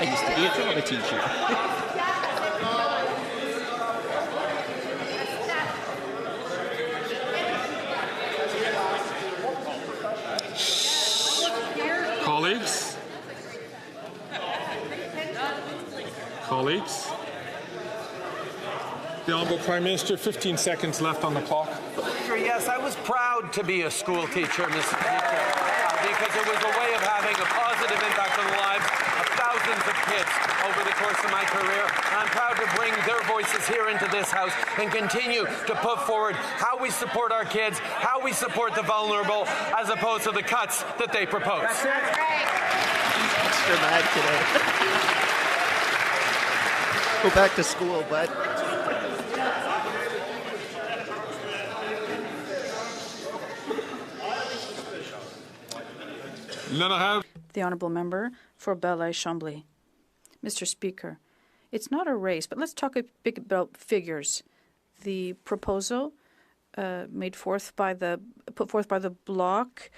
I used to be a drama teacher. Colleagues? Colleagues? The Honourable Prime Minister, 15 seconds left on the clock. Yes, I was proud to be a school teacher, Mr. Speaker, because it was a way of having a positive impact on the lives of thousands of kids over the course of my career. And I'm proud to bring their voices here into this House and continue to put forward how we support our kids, how we support the vulnerable, as opposed to the cuts that they propose. That's right. Extra mad today. Go back to school, bud. The Honourable Member for Belleuil-Chambly. Mr. Speaker, it's not a race, but let's talk a bit about figures. The proposal put forth by the Bloc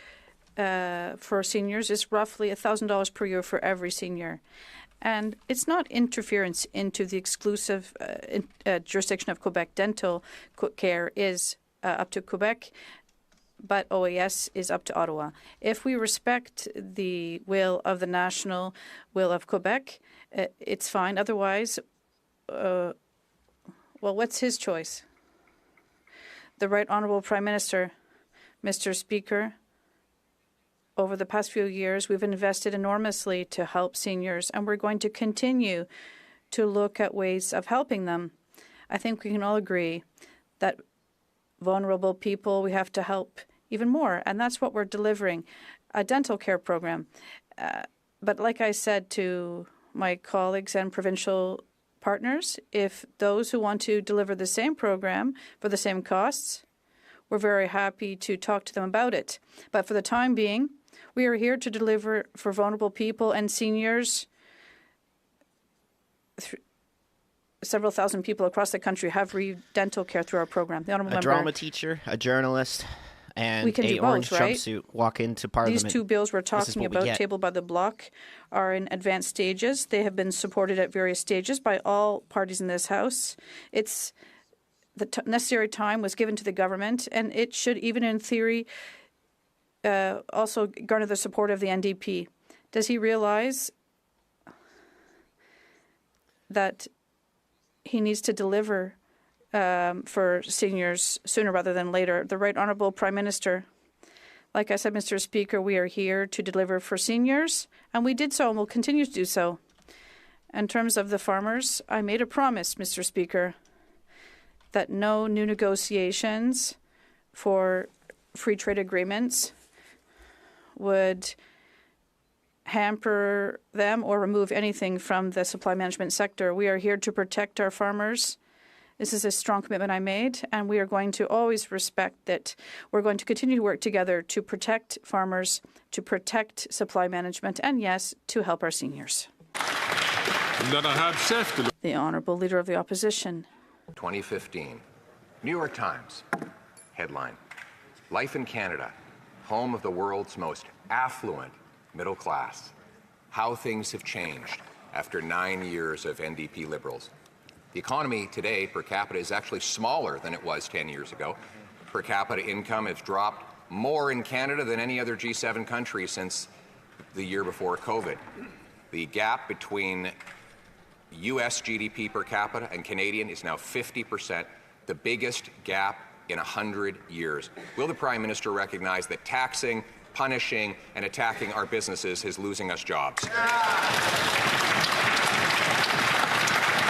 for seniors is roughly $1,000 per year for every senior. And it's not interference into the exclusive jurisdiction of Quebec. Dental care is up to Quebec, but OAS is up to Ottawa. If we respect the will of the national will of Quebec, it's fine. Otherwise, well, what's his choice? The Right Honourable Prime Minister, Mr. Speaker, over the past few years, we've invested enormously to help seniors, and we're going to continue to look at ways of helping them. I think we can all agree that vulnerable people, we have to help even more, and that's what we're delivering, a dental care program. But like I said to my colleagues and provincial partners, if those who want to deliver the same program for the same costs, we're very happy to talk to them about it. But for the time being, we are here to deliver for vulnerable people and seniors. Several thousand people across the country have dental care through our program. The Honourable Member, drama teacher, a journalist, and we can a do orange both, right? jumpsuit walk into Parliament. These two bills we're talking about, tabled by the Bloc, are in advanced stages. They have been supported at various stages by all parties in this House. It's the necessary time was given to the government, and it should, even in theory, also garner the support of the NDP. Does he realize that he needs to deliver for seniors sooner rather than later? The Right Honourable Prime Minister, like I said, Mr. Speaker, we are here to deliver for seniors, and we did so and will continue to do so. In terms of the farmers, I made a promise, Mr. Speaker, that no new negotiations for free trade agreements would hamper them or remove anything from the supply management sector. We are here to protect our farmers. This is a strong commitment I made, and we are going to always respect that. We're going to continue to work together to protect farmers, to protect supply management, and yes, to help our seniors. The Honourable Leader of the Opposition. 2015. New York Times. Headline. Life in Canada, home of the world's most affluent middle class. How things have changed after 9 years of NDP Liberals. The economy today, per capita, is actually smaller than it was 10 years ago. Per capita income has dropped more in Canada than any other G7 country since the year before COVID. The gap between U.S. GDP per capita and Canadian is now 50%, the biggest gap in 100 years. Will the Prime Minister recognize that taxing, punishing, and attacking our businesses is losing us jobs?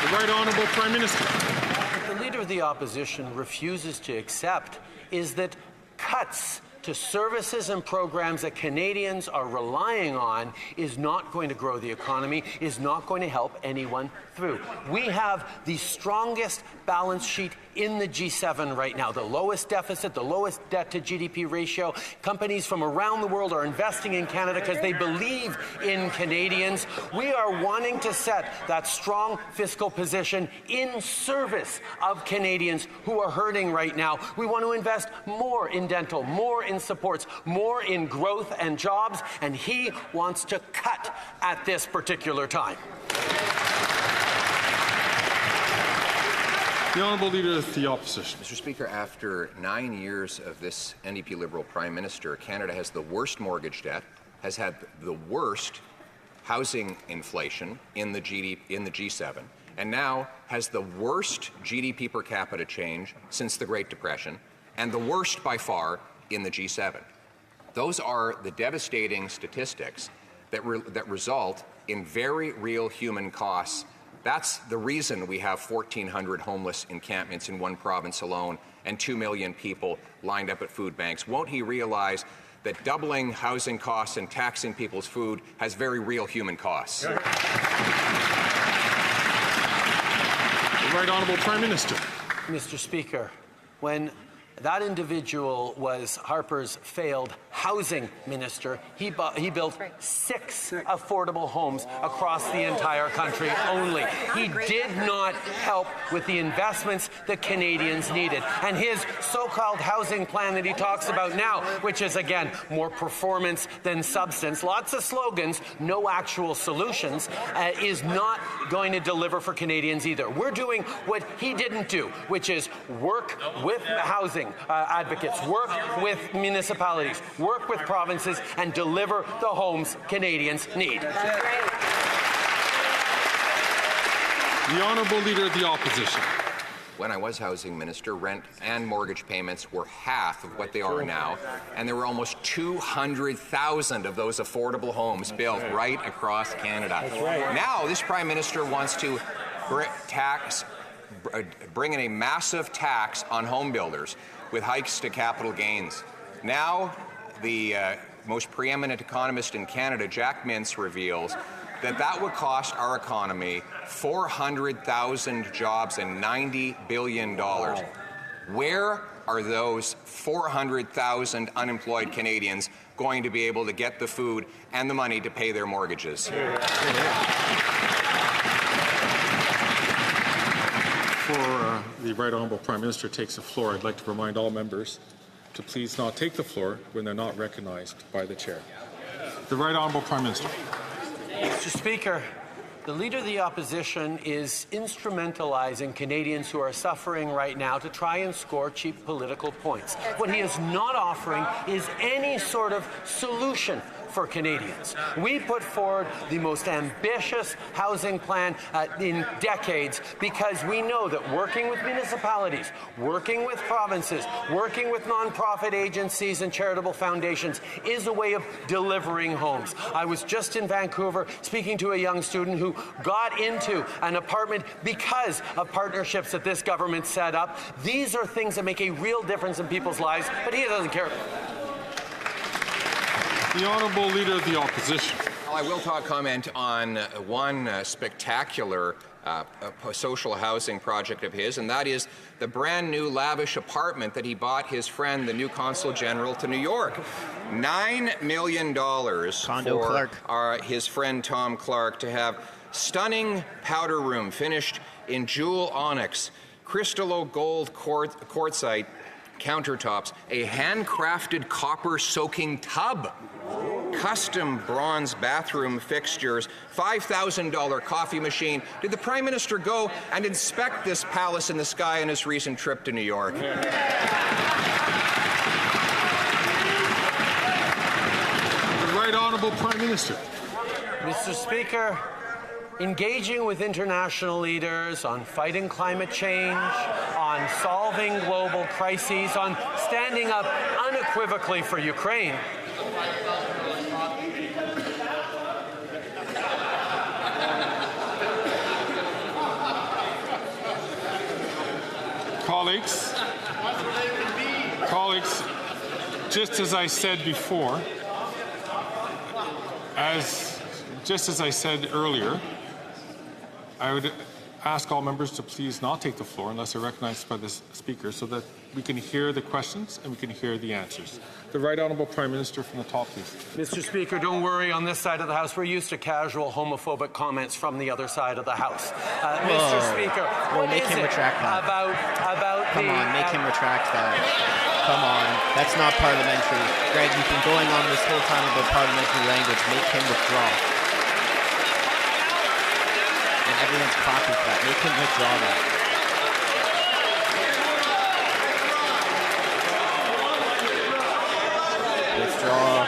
The Right Honourable Prime Minister. What the Leader of the Opposition refuses to accept is that cuts to services and programs that Canadians are relying on is not going to grow the economy, is not going to help anyone through. We have the strongest balance sheet in the G7 right now, the lowest deficit, the lowest debt to GDP ratio. Companies from around the world are investing in Canada because they believe in Canadians. We are wanting to set that strong fiscal position in service of Canadians who are hurting right now. We want to invest more in dental, more in supports, more in growth and jobs, and he wants to cut at this particular time. The Honourable Leader of the Opposition. Mr. Speaker, after 9 years of this NDP Liberal Prime Minister, Canada has the worst mortgage debt, has had the worst housing inflation in the G7, and now has the worst GDP per capita change since the Great Depression, and the worst by far in the G7. Those are the devastating statistics that result in very real human costs. That's the reason we have 1,400 homeless encampments in one province alone and 2 million people lined up at food banks. Won't he realize that doubling housing costs and taxing people's food has very real human costs? The Right Honourable Prime Minister. Mr. Speaker, when that individual was Harper's failed housing minister, he built 6 affordable homes across the entire country only. He did not help with the investments that Canadians needed. And his so-called housing plan that he talks about now, which is, again, more performance than substance, lots of slogans, no actual solutions, is not going to deliver for Canadians either. We're doing what he didn't do, which is work with housing advocates, work with municipalities, work with provinces, and deliver the homes Canadians need. The Honourable Leader of the Opposition. When I was housing minister, rent and mortgage payments were half of what they are now, and there were almost 200,000 of those affordable homes built right across Canada. Now, this Prime Minister wants to bring in a massive tax on home builders with hikes to capital gains. Now, the most preeminent economist in Canada, Jack Mintz, reveals that would cost our economy 400,000 jobs and $90 billion. Where are those 400,000 unemployed Canadians going to be able to get the food and the money to pay their mortgages? Before the Right Honourable Prime Minister takes the floor, I'd like to remind all members to please not take the floor when they're not recognized by the Chair. The Right Honourable Prime Minister. Mr. Speaker, the Leader of the Opposition is instrumentalizing Canadians who are suffering right now to try and score cheap political points. What he is not offering is any sort of solution for Canadians. We put forward the most ambitious housing plan in decades because we know that working with municipalities, working with provinces, working with nonprofit agencies and charitable foundations is a way of delivering homes. I was just in Vancouver speaking to a young student who got into an apartment because of partnerships that this government set up. These are things that make a real difference in people's lives, but he doesn't care. The Honourable Leader of the Opposition. Well, I will comment on one spectacular social housing project of his, and that is the brand new lavish apartment that he bought his friend, the new Consul General to New York. $9 million for his friend Tom Clark to have stunning powder room finished in jewel onyx, crystallo gold quartzite countertops, a handcrafted copper soaking tub, custom bronze bathroom fixtures, $5,000 coffee machine. Did the Prime Minister go and inspect this palace in the sky on his recent trip to New York? The Right Honourable Prime Minister. Mr. Speaker, engaging with international leaders on fighting climate change, on solving global crises, on standing up unequivocally for Ukraine. just as I said before, just as I said earlier, I would ask all members to please not take the floor unless they're recognized by the Speaker so that we can hear the questions and we can hear the answers. The Right Honourable Prime Minister from the top, please. Mr. Speaker, don't worry. On this side of the House, we're used to casual homophobic comments from the other side of the House. Mr. Speaker, well, what make is him it retract that. about Come on, make him retract that. Come on, that's not parliamentary. Greg, you've been going on this whole time about parliamentary language. Make him withdraw. And everyone's clapping for that. Make him withdraw that. Withdraw.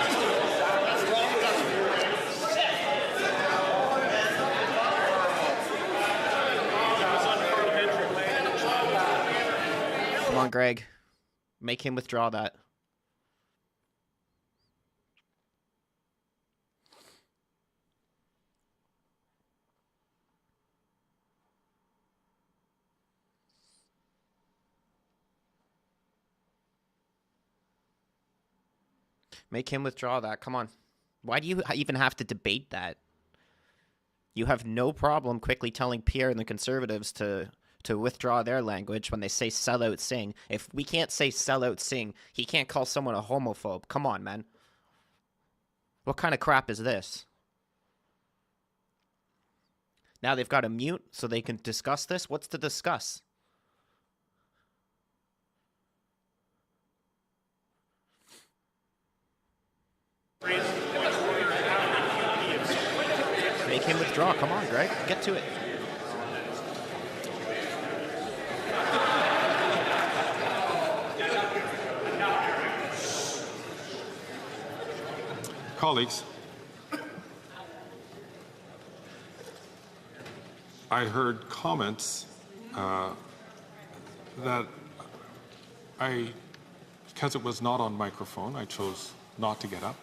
Come on, Greg. Make him withdraw that. Make him withdraw that. Come on. Why do you even have to debate that? You have no problem quickly telling Pierre and the Conservatives to withdraw their language when they say sell out sing. If we can't say sell out sing, he can't call someone a homophobe. Come on, man. What kind of crap is this? Now they've got to mute so they can discuss this? What's to discuss? Make him withdraw. Come on, Greg. Get to it. Colleagues, I heard comments that because it was not on microphone, I chose not to get up.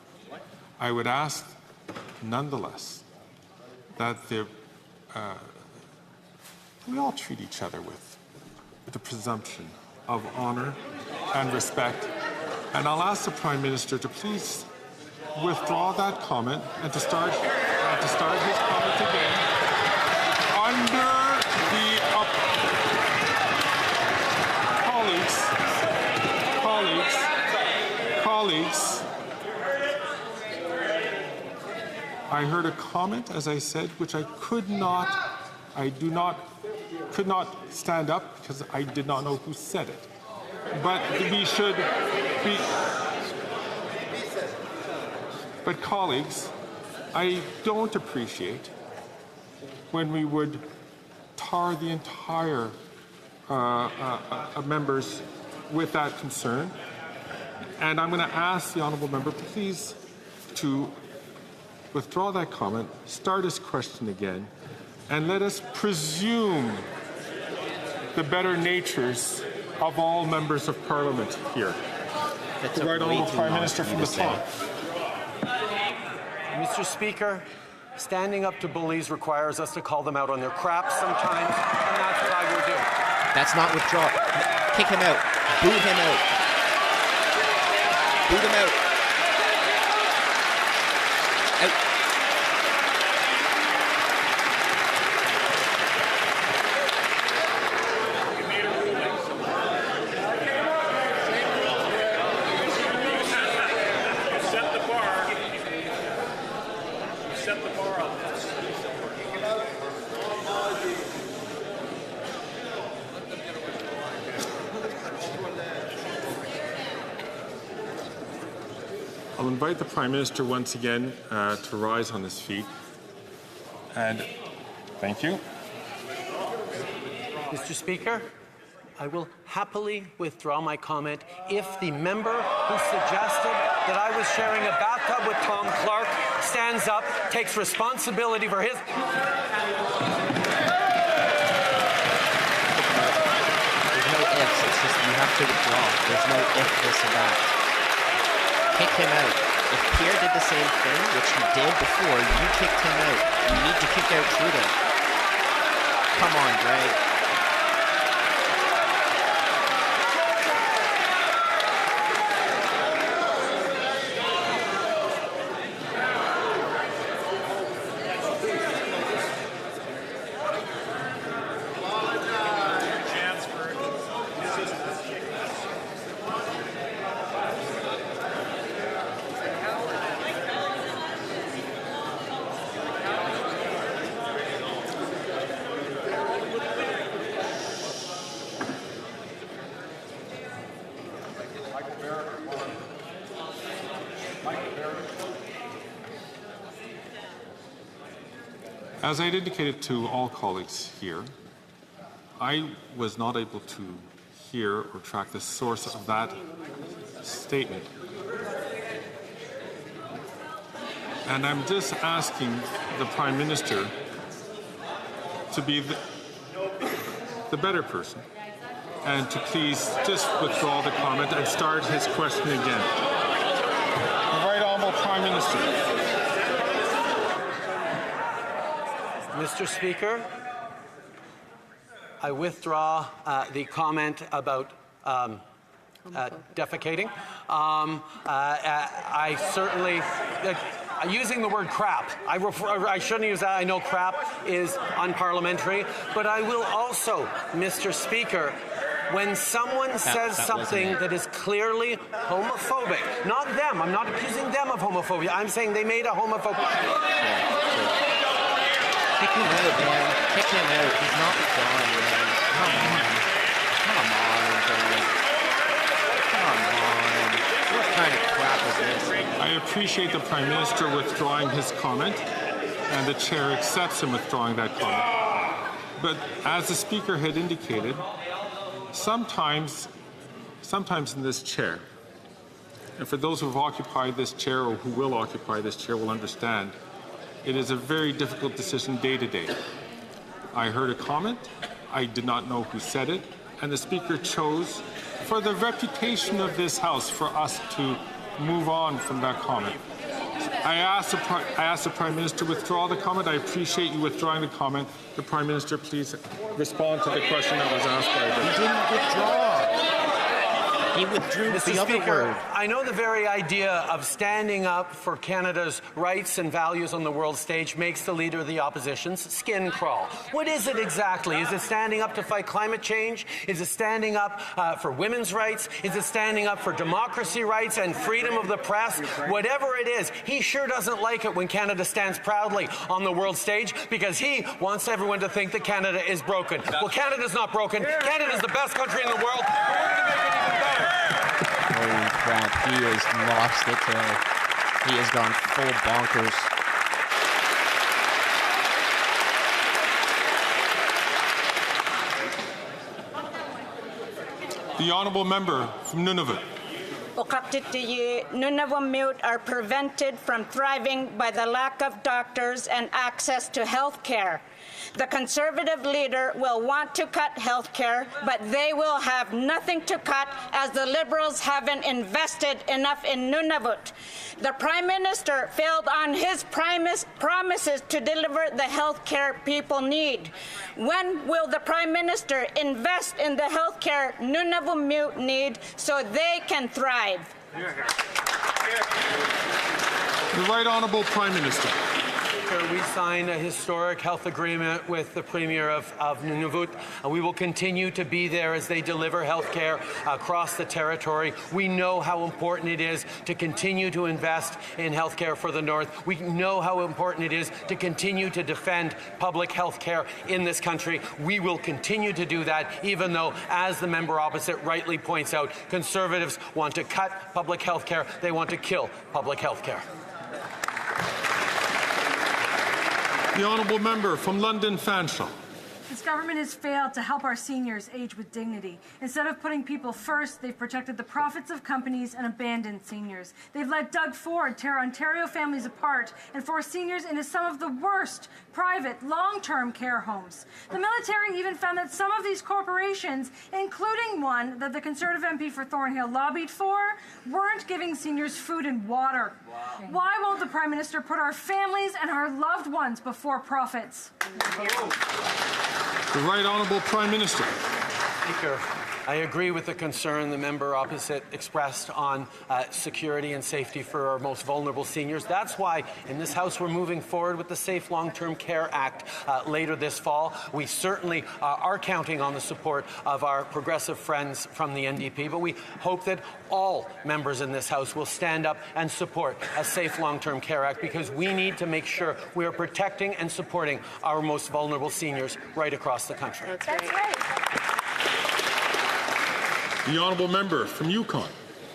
I would ask, nonetheless, that we all treat each other with the presumption of honor and respect. And I'll ask the Prime Minister to please withdraw that comment and to start his comment again under the colleagues. I heard a comment, as I said, which I could not stand up because I did not know who said it. But we should be. But colleagues, I don't appreciate when we would tar the entire members with that concern. And I'm going to ask the honourable member, please, to withdraw that comment, start his question again, and let us presume the better natures of all members of Parliament here. The Right Honourable Prime Minister from the top. Mr. Speaker, standing up to bullies requires us to call them out on their crap sometimes, and that's what I will do. That's not withdraw. Kick him out. Boot him out. Boot him out. Out. I'll invite the Prime Minister once again to rise on his feet. And thank you. Mr. Speaker, I will happily withdraw my comment if the member who suggested that I was sharing a bathtub with Tom Clark stands up, takes responsibility for his... There's no ifs, it's just you have to withdraw. There's no if, this, or that. Kick him out. If Pierre did the same thing, which he did before, you kicked him out. You need to kick out Trudeau. Come on, Greg. As I had indicated to all colleagues here, I was not able to hear or track the source of that statement. And I'm just asking the Prime Minister to be the better person and to please just withdraw the comment and start his question again. The Right Honourable Prime Minister. Mr. Speaker, I withdraw the comment about defecating. I certainly, using the word crap, I shouldn't use that. I know crap is unparliamentary, but I will also, Mr. Speaker, when someone says something that is clearly homophobic, not them, I'm not accusing them of homophobia, I'm saying they made a homophobic... Kick him out, man. Kick him out. He's not done, man. Come on. Come on. What kind of crap is this? I appreciate the Prime Minister withdrawing his comment, and the Chair accepts him withdrawing that comment. But as the Speaker had indicated, sometimes in this chair, and for those who have occupied this chair or who will occupy this chair will understand, it is a very difficult decision day to day. I heard a comment, I did not know who said it, and the Speaker chose, for the reputation of this House, for us to move on from that comment. I asked the Prime Minister to withdraw the comment. I appreciate you withdrawing the comment. The Prime Minister, please respond to the question that was asked by the... He didn't withdraw. He withdrew Mr. the other Speaker, word. I know the very idea of standing up for Canada's rights and values on the world stage makes the Leader of the Opposition's skin crawl. What is it exactly? Is it standing up to fight climate change? Is it standing up for women's rights? Is it standing up for democracy rights and freedom of the press? Whatever it is, he sure doesn't like it when Canada stands proudly on the world stage because he wants everyone to think that Canada is broken. Well, Canada's not broken. Canada's the best country in the world. We're going to make it even better. Holy crap, he has lost it today. He has gone full bonkers. The Honourable Member from Nunavut. Nunavut are prevented from thriving by the lack of doctors and access to health care. The Conservative leader will want to cut health care, but they will have nothing to cut as the Liberals haven't invested enough in Nunavut. The Prime Minister failed on his promises to deliver the health care people need. When will the Prime Minister invest in the health care Nunavut need so they can thrive? The Right Honourable Prime Minister. We signed a historic health agreement with the Premier of Nunavut. We will continue to be there as they deliver health care across the territory. We know how important it is to continue to invest in health care for the North. We know how important it is to continue to defend public health care in this country. We will continue to do that, even though, as the member opposite rightly points out, Conservatives want to cut public health care. They want to kill public health care. The Honourable Member from London Fanshawe. This government has failed to help our seniors age with dignity. Instead of putting people first, they've protected the profits of companies and abandoned seniors. They've let Doug Ford tear Ontario families apart and force seniors into some of the worst private long-term care homes. The military even found that some of these corporations, including one that the Conservative MP for Thornhill lobbied for, weren't giving seniors food and water. Wow. Why won't the Prime Minister put our families and our loved ones before profits? The Right Honourable Prime Minister. Speaker, I agree with the concern the member opposite expressed on security and safety for our most vulnerable seniors. That's why in this House we're moving forward with the Safe Long-Term Care Act later this fall. We certainly are counting on the support of our progressive friends from the NDP, but we hope that all members in this House will stand up and support a Safe Long-Term Care Act because we need to make sure we are protecting and supporting our most vulnerable seniors right across the country. That's right. The Honourable Member from Yukon.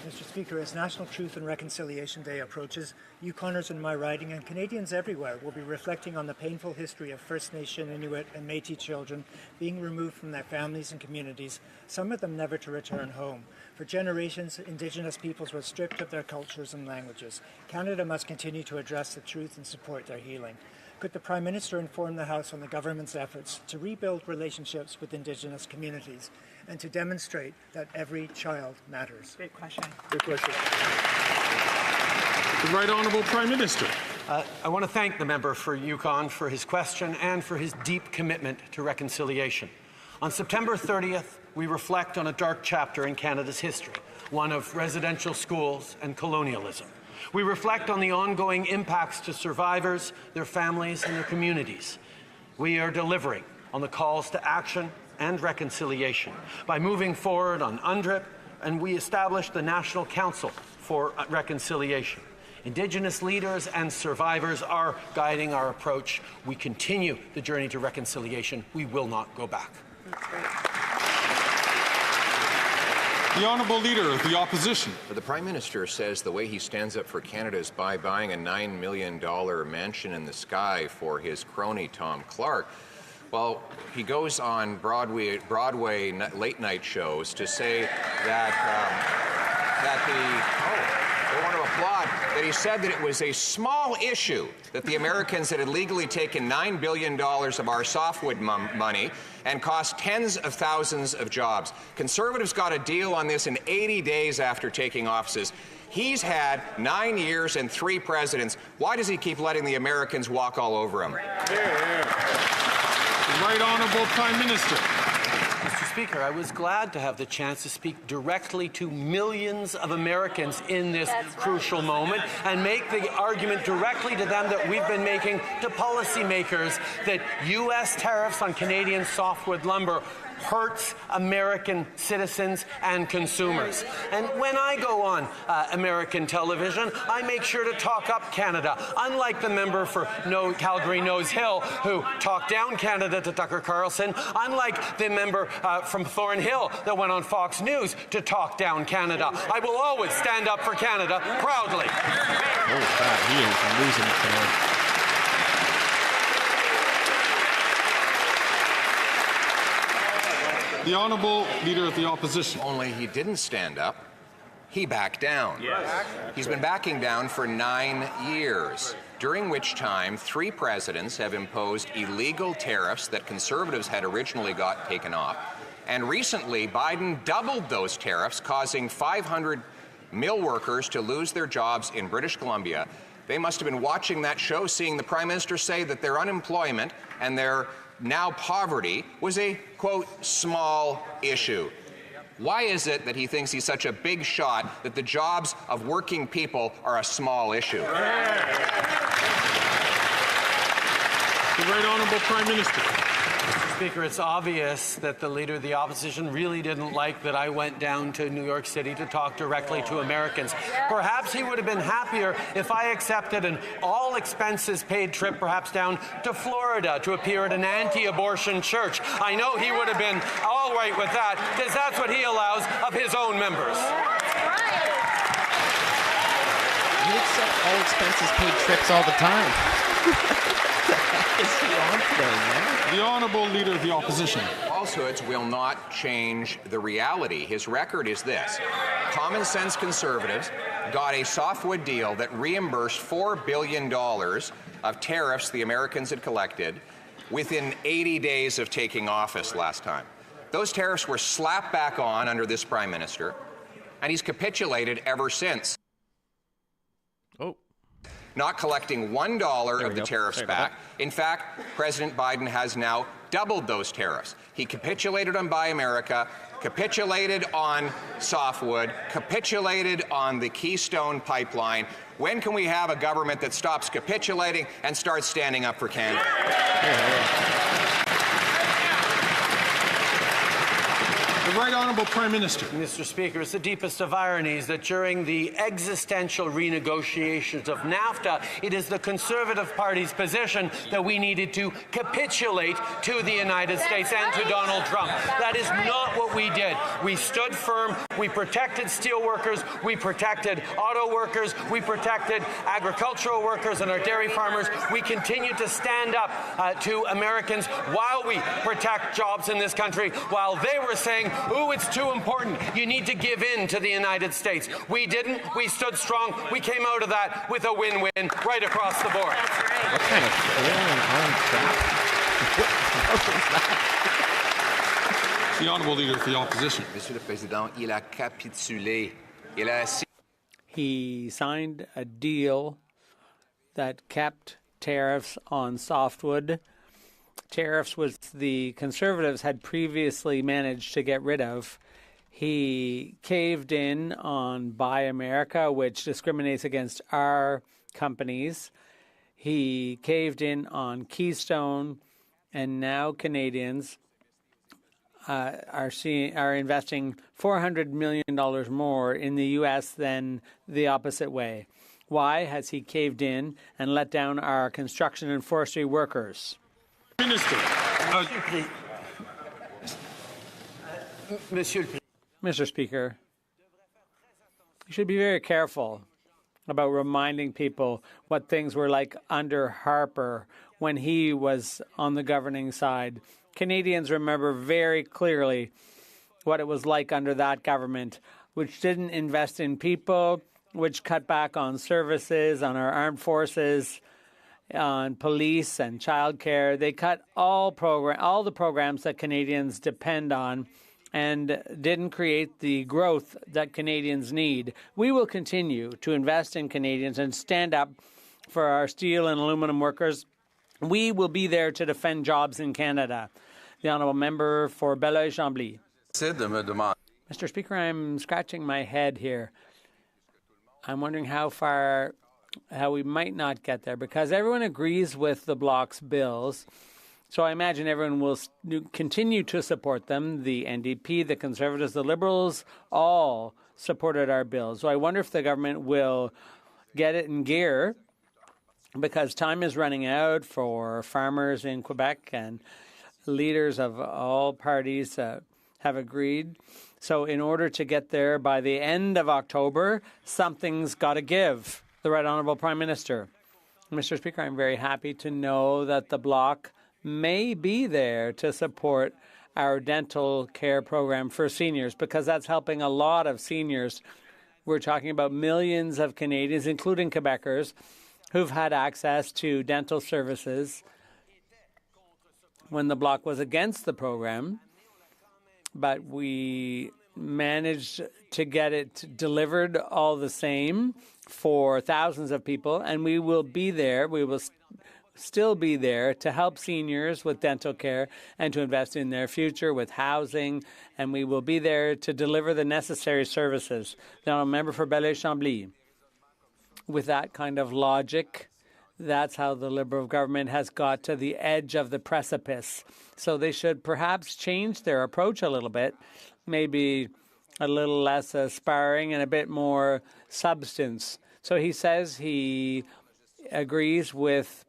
Mr. Speaker, as National Truth and Reconciliation Day approaches, Yukoners in my riding and Canadians everywhere will be reflecting on the painful history of First Nation, Inuit and Métis children being removed from their families and communities, some of them never to return home. For generations, Indigenous peoples were stripped of their cultures and languages. Canada must continue to address the truth and support their healing. Could the Prime Minister inform the House on the government's efforts to rebuild relationships with Indigenous communities and to demonstrate that every child matters? Great question. Good question. The Right Honourable Prime Minister. I want to thank the member for Yukon for his question and for his deep commitment to reconciliation. On September 30th, we reflect on a dark chapter in Canada's history, one of residential schools and colonialism. We reflect on the ongoing impacts to survivors, their families, and their communities. We are delivering on the calls to action and reconciliation by moving forward on UNDRIP, and we established the National Council for Reconciliation. Indigenous leaders and survivors are guiding our approach. We continue the journey to reconciliation. We will not go back. That's great. The Honourable Leader of the Opposition. The Prime Minister says the way he stands up for Canada is by buying a $9 million mansion in the sky for his crony Tom Clark. Well, he goes on Broadway late-night shows to say that they want to applaud that he said that it was a small issue that the Americans had illegally taken $9 billion of our softwood money and cost tens of thousands of jobs. Conservatives got a deal on this in 80 days after taking offices. He's had 9 years and 3 presidents. Why does he keep letting the Americans walk all over him? The Right Honourable Prime Minister. Mr. Speaker, I was glad to have the chance to speak directly to millions of Americans in this crucial moment and make the argument directly to them that we've been making to policymakers that U.S. tariffs on Canadian softwood lumber hurts American citizens and consumers. And when I go on American television, I make sure to talk up Canada, unlike the member for Calgary Nose Hill who talked down Canada to Tucker Carlson, unlike the member from Thornhill that went on Fox News to talk down Canada. I will always stand up for Canada proudly. Holy crap, he is losing it today. The Honourable Leader of the Opposition. Only he didn't stand up. He backed down. Yes. He's been backing down for 9 years, during which time 3 presidents have imposed illegal tariffs that Conservatives had originally got taken off. And recently, Biden doubled those tariffs, causing 500 mill workers to lose their jobs in British Columbia. They must have been watching that show, seeing the Prime Minister say that their unemployment and their now poverty was a, quote, small issue. Why is it that he thinks he's such a big shot that the jobs of working people are a small issue? The Right Honourable Prime Minister. Mr. Speaker, it's obvious that the Leader of the Opposition really didn't like that I went down to New York City to talk directly to Americans. Perhaps he would have been happier if I accepted an all-expenses-paid trip perhaps down to Florida to appear at an anti-abortion church. I know he would have been all right with that, because that's what he allows of his own members. You accept all expenses-paid trips all the time. Is he on today, man? The Honourable Leader of the Opposition. Falsehoods will not change the reality. His record is this. Common sense Conservatives got a softwood deal that reimbursed $4 billion of tariffs the Americans had collected within 80 days of taking office last time. Those tariffs were slapped back on under this Prime Minister, and he's capitulated ever since. Oh. Not collecting $1 of the tariffs back. In fact, President Biden has now doubled those tariffs. He capitulated on Buy America, capitulated on softwood, capitulated on the Keystone Pipeline. When can we have a government that stops capitulating and starts standing up for Canada? The Right Honourable Prime Minister. Mr. Speaker, it's the deepest of ironies that during the existential renegotiations of NAFTA, it is the Conservative Party's position that we needed to capitulate to the United States and to Donald Trump. That is not what we did. We stood firm. We protected steelworkers. We protected auto workers. We protected agricultural workers and our dairy farmers. We continue to stand up to Americans while we protect jobs in this country, while they were saying, ooh, it's too important. You need to give in to the United States. We didn't. We stood strong. We came out of that with a win-win right across the board. What kind of flailing arm crap? What was that? The Honourable Leader of the Opposition. Monsieur le Président, il a capitulé. He signed a deal that kept tariffs on softwood. Tariffs which the Conservatives had previously managed to get rid of. He caved in on Buy America, which discriminates against our companies. He caved in on Keystone, and now Canadians are investing $400 million more in the U.S. than the opposite way. Why has he caved in and let down our construction and forestry workers? Minister. Mr. Speaker, you should be very careful about reminding people what things were like under Harper when he was on the governing side. Canadians remember very clearly what it was like under that government, which didn't invest in people, which cut back on services, on our armed forces, on police and childcare. They cut all the programs that Canadians depend on and didn't create the growth that Canadians need. We will continue to invest in Canadians and stand up for our steel and aluminum workers. We will be there to defend jobs in Canada. The Honourable Member for Belleuil-Chambly. Mr. Speaker, I'm scratching my head here. I'm wondering how we might not get there, because everyone agrees with the Bloc's bills. So I imagine everyone will continue to support them. The NDP, the Conservatives, the Liberals, all supported our bills. So I wonder if the government will get it in gear, because time is running out for farmers in Quebec, and leaders of all parties have agreed. So in order to get there by the end of October, something's got to give. The Right Honourable Prime Minister. Mr. Speaker, I'm very happy to know that the Bloc may be there to support our dental care program for seniors, because that's helping a lot of seniors. We're talking about millions of Canadians, including Quebecers, who've had access to dental services when the Bloc was against the program, but we managed to get it delivered all the same for thousands of people, and we will be there. We will still be there to help seniors with dental care and to invest in their future with housing, and we will be there to deliver the necessary services. The Honourable Member for Belleuil-Chambly. With that kind of logic, that's how the Liberal government has got to the edge of the precipice. So they should perhaps change their approach a little bit, maybe a little less sparring and a bit more substance. So he says he agrees with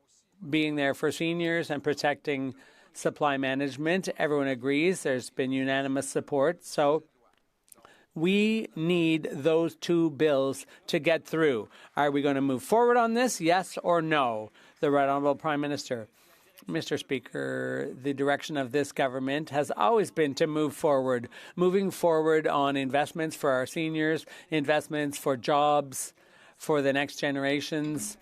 being there for seniors and protecting supply management. Everyone agrees. There's been unanimous support. So we need those two bills to get through. Are we going to move forward on this, yes or no? The Right Honourable Prime Minister. Mr. Speaker, the direction of this government has always been to move forward, moving forward on investments for our seniors, investments for jobs, for the next generations,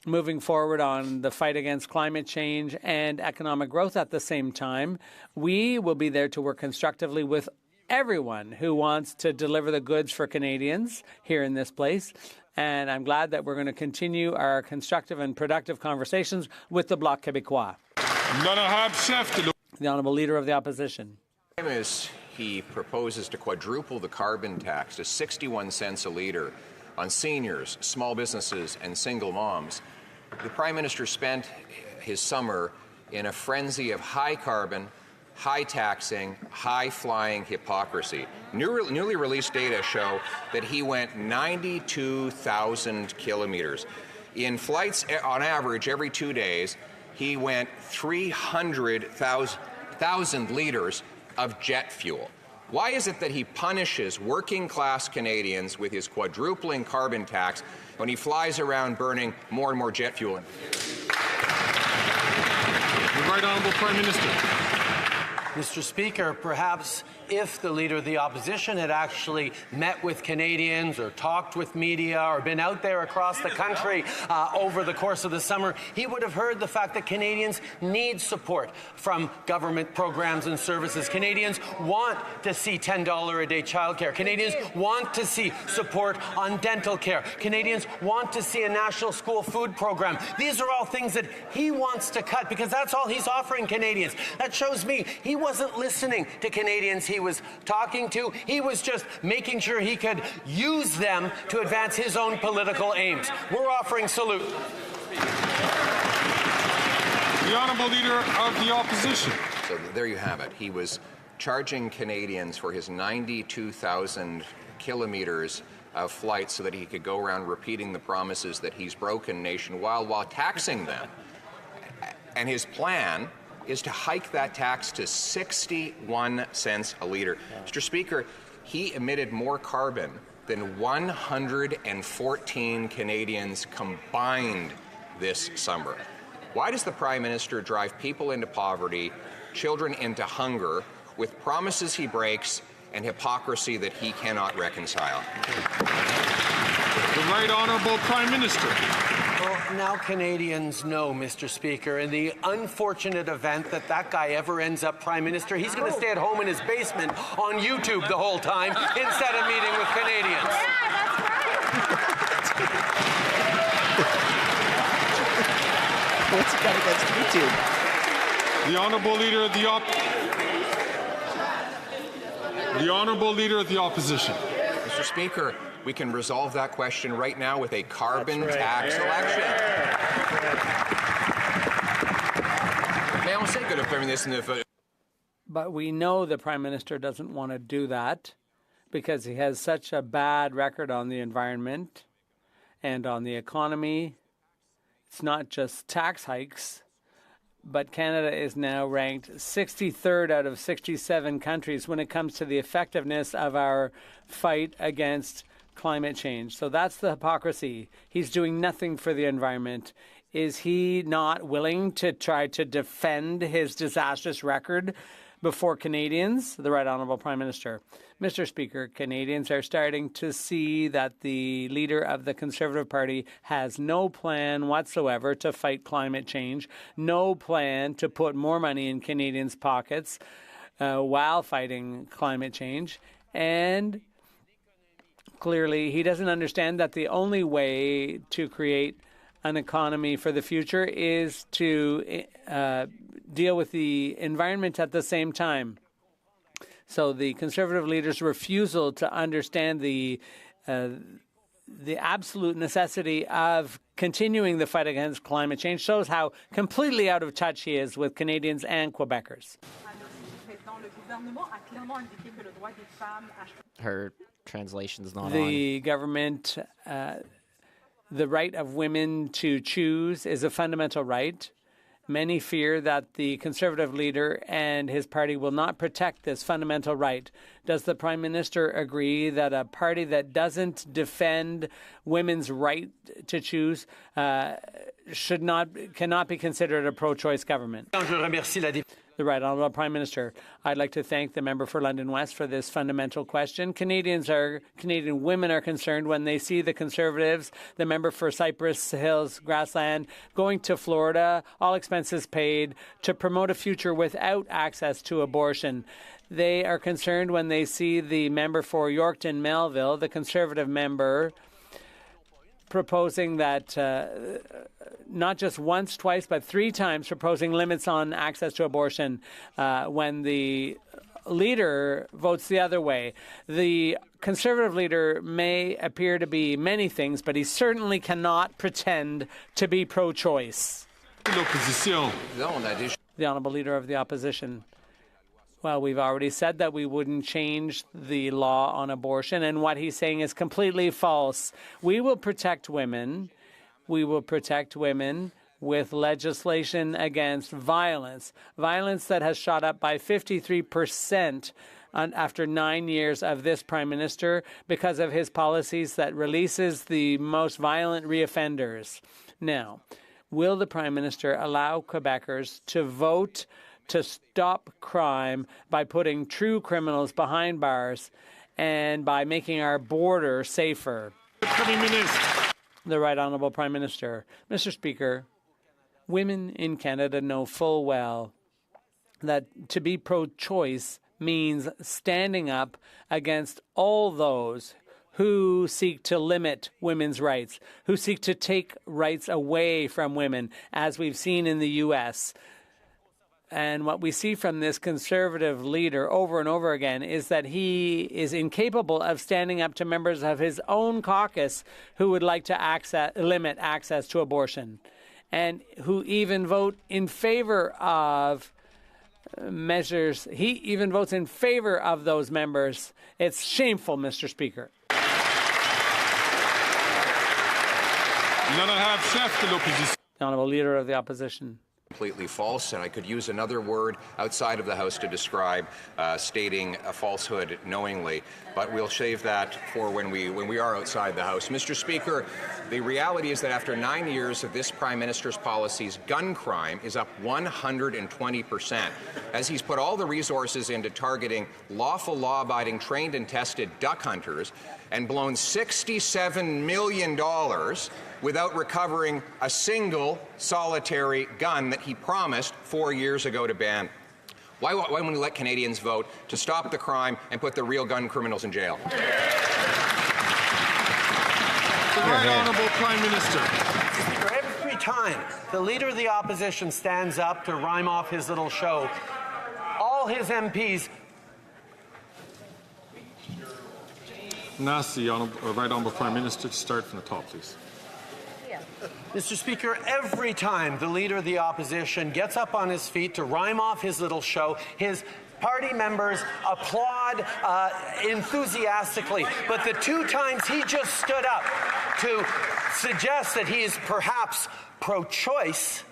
moving forward on the fight against climate change and economic growth at the same time. We will be there to work constructively with everyone who wants to deliver the goods for Canadians here in this place. And I'm glad that we're going to continue our constructive and productive conversations with the Bloc Québécois. The Honourable Leader of the Opposition. He proposes to quadruple the carbon tax to 61 cents a litre on seniors, small businesses and single moms. The Prime Minister spent his summer in a frenzy of high carbon, high taxing, high flying hypocrisy. Newly released data show that he went 92,000 kilometers. In flights on average every 2 days, he went 300,000 liters of jet fuel. Why is it that he punishes working class Canadians with his quadrupling carbon tax when he flies around burning more and more jet fuel? The Right Honourable Prime Minister. Mr. Speaker, perhaps if the Leader of the Opposition had actually met with Canadians or talked with media or been out there across the country over the course of the summer, he would have heard the fact that Canadians need support from government programs and services. Canadians want to see $10 a day childcare. Canadians want to see support on dental care. Canadians want to see a national school food program. These are all things that he wants to cut because that's all he's offering Canadians. That shows me he wasn't listening to Canadians he was talking to. He was just making sure he could use them to advance his own political aims. We're offering salute. The Honourable Leader of the Opposition. So there you have it. He was charging Canadians for his 92,000 kilometers of flights so that he could go around repeating the promises that he's broken nationwide while taxing them. And his plan is to hike that tax to 61 cents a litre. Mr. Speaker, he emitted more carbon than 114 Canadians combined this summer. Why does the Prime Minister drive people into poverty, children into hunger, with promises he breaks and hypocrisy that he cannot reconcile? The Right Honourable Prime Minister. Well, now Canadians know, Mr. Speaker, in the unfortunate event that that guy ever ends up Prime Minister, he's going to stay at home in his basement on YouTube the whole time instead of meeting with Canadians. Yeah, that's right. What's he got against YouTube? The Honourable Leader of the Honourable Leader of the Opposition. Mr. Speaker, we can resolve that question right now with a carbon tax election. But we know the Prime Minister doesn't want to do that because he has such a bad record on the environment and on the economy. It's not just tax hikes, but Canada is now ranked 63rd out of 67 countries when it comes to the effectiveness of our fight against climate change. So that's the hypocrisy. He's doing nothing for the environment. Is he not willing to try to defend his disastrous record before Canadians? The Right Honourable Prime Minister. Mr. Speaker, Canadians are starting to see that the leader of the Conservative Party has no plan whatsoever to fight climate change, no plan to put more money in Canadians' pockets while fighting climate change, and clearly he doesn't understand that the only way to create an economy for the future is to deal with the environment at the same time. So the Conservative leader's refusal to understand the absolute necessity of continuing the fight against climate change shows how completely out of touch he is with Canadians and Quebecers. Her translation's not on. The government, the right of women to choose is a fundamental right. Many fear that the Conservative leader and his party will not protect this fundamental right. Does the Prime Minister agree that a party that doesn't defend women's right to choose cannot be considered a pro-choice government? The Right Honourable Prime Minister. I'd like to thank the member for London West for this fundamental question. Canadian women are concerned when they see the Conservatives, the member for Cypress Hills Grassland, going to Florida, all expenses paid, to promote a future without access to abortion. They are concerned when they see the member for Yorkton Melville, the Conservative member, proposing that not just once, twice, but 3 times proposing limits on access to abortion when the leader votes the other way. The Conservative leader may appear to be many things, but he certainly cannot pretend to be pro-choice. The Honourable Leader of the Opposition. Well, we've already said that we wouldn't change the law on abortion, and what he's saying is completely false. We will protect women. We will protect women with legislation against violence that has shot up by 53% after 9 years of this Prime Minister because of his policies that releases the most violent reoffenders. Now, will the Prime Minister allow Quebecers to vote to stop crime by putting true criminals behind bars and by making our border safer? The Right Honourable Prime Minister. Mr. Speaker, women in Canada know full well that to be pro-choice means standing up against all those who seek to limit women's rights, who seek to take rights away from women, as we've seen in the U.S. And what we see from this Conservative leader over and over again is that he is incapable of standing up to members of his own caucus who would like to limit access to abortion, and who even vote in favor of measures. He even votes in favor of those members. It's shameful, Mr. Speaker. The Honourable Leader of the Opposition. Completely false, and I could use another word outside of the House to describe stating a falsehood knowingly, but we'll save that for when we are outside the House. Mr. Speaker, the reality is that after 9 years of this Prime Minister's policies, gun crime is up 120%, as he's put all the resources into targeting lawful, law-abiding, trained and tested duck hunters and blown $67 million without recovering a single solitary gun that he promised 4 years ago to ban. Why wouldn't we let Canadians vote to stop the crime and put the real gun criminals in jail? The Right Honourable Prime Minister. Every time the Leader of the Opposition stands up to rhyme off his little show, all his MPs... And ask the Right Honourable Prime Minister to start from the top, please. Mr. Speaker, every time the Leader of the Opposition gets up on his feet to rhyme off his little show, his party members applaud enthusiastically. But the 2 times he just stood up to suggest that he is perhaps pro-choice,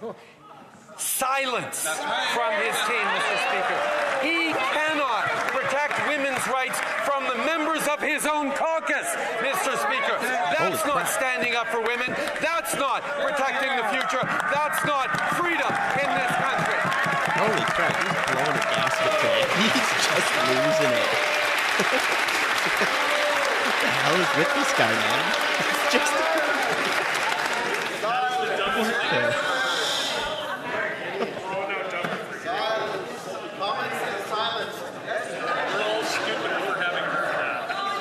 silence from his team, Mr. Speaker. He cannot protect women's rights from the members of his own caucus, Mr. Speaker. That's not standing up for women. That's not protecting the future. That's not freedom in this country. Holy crap, he's blowing a gasket today. He's just losing it. What the hell is with this guy, man? It's just...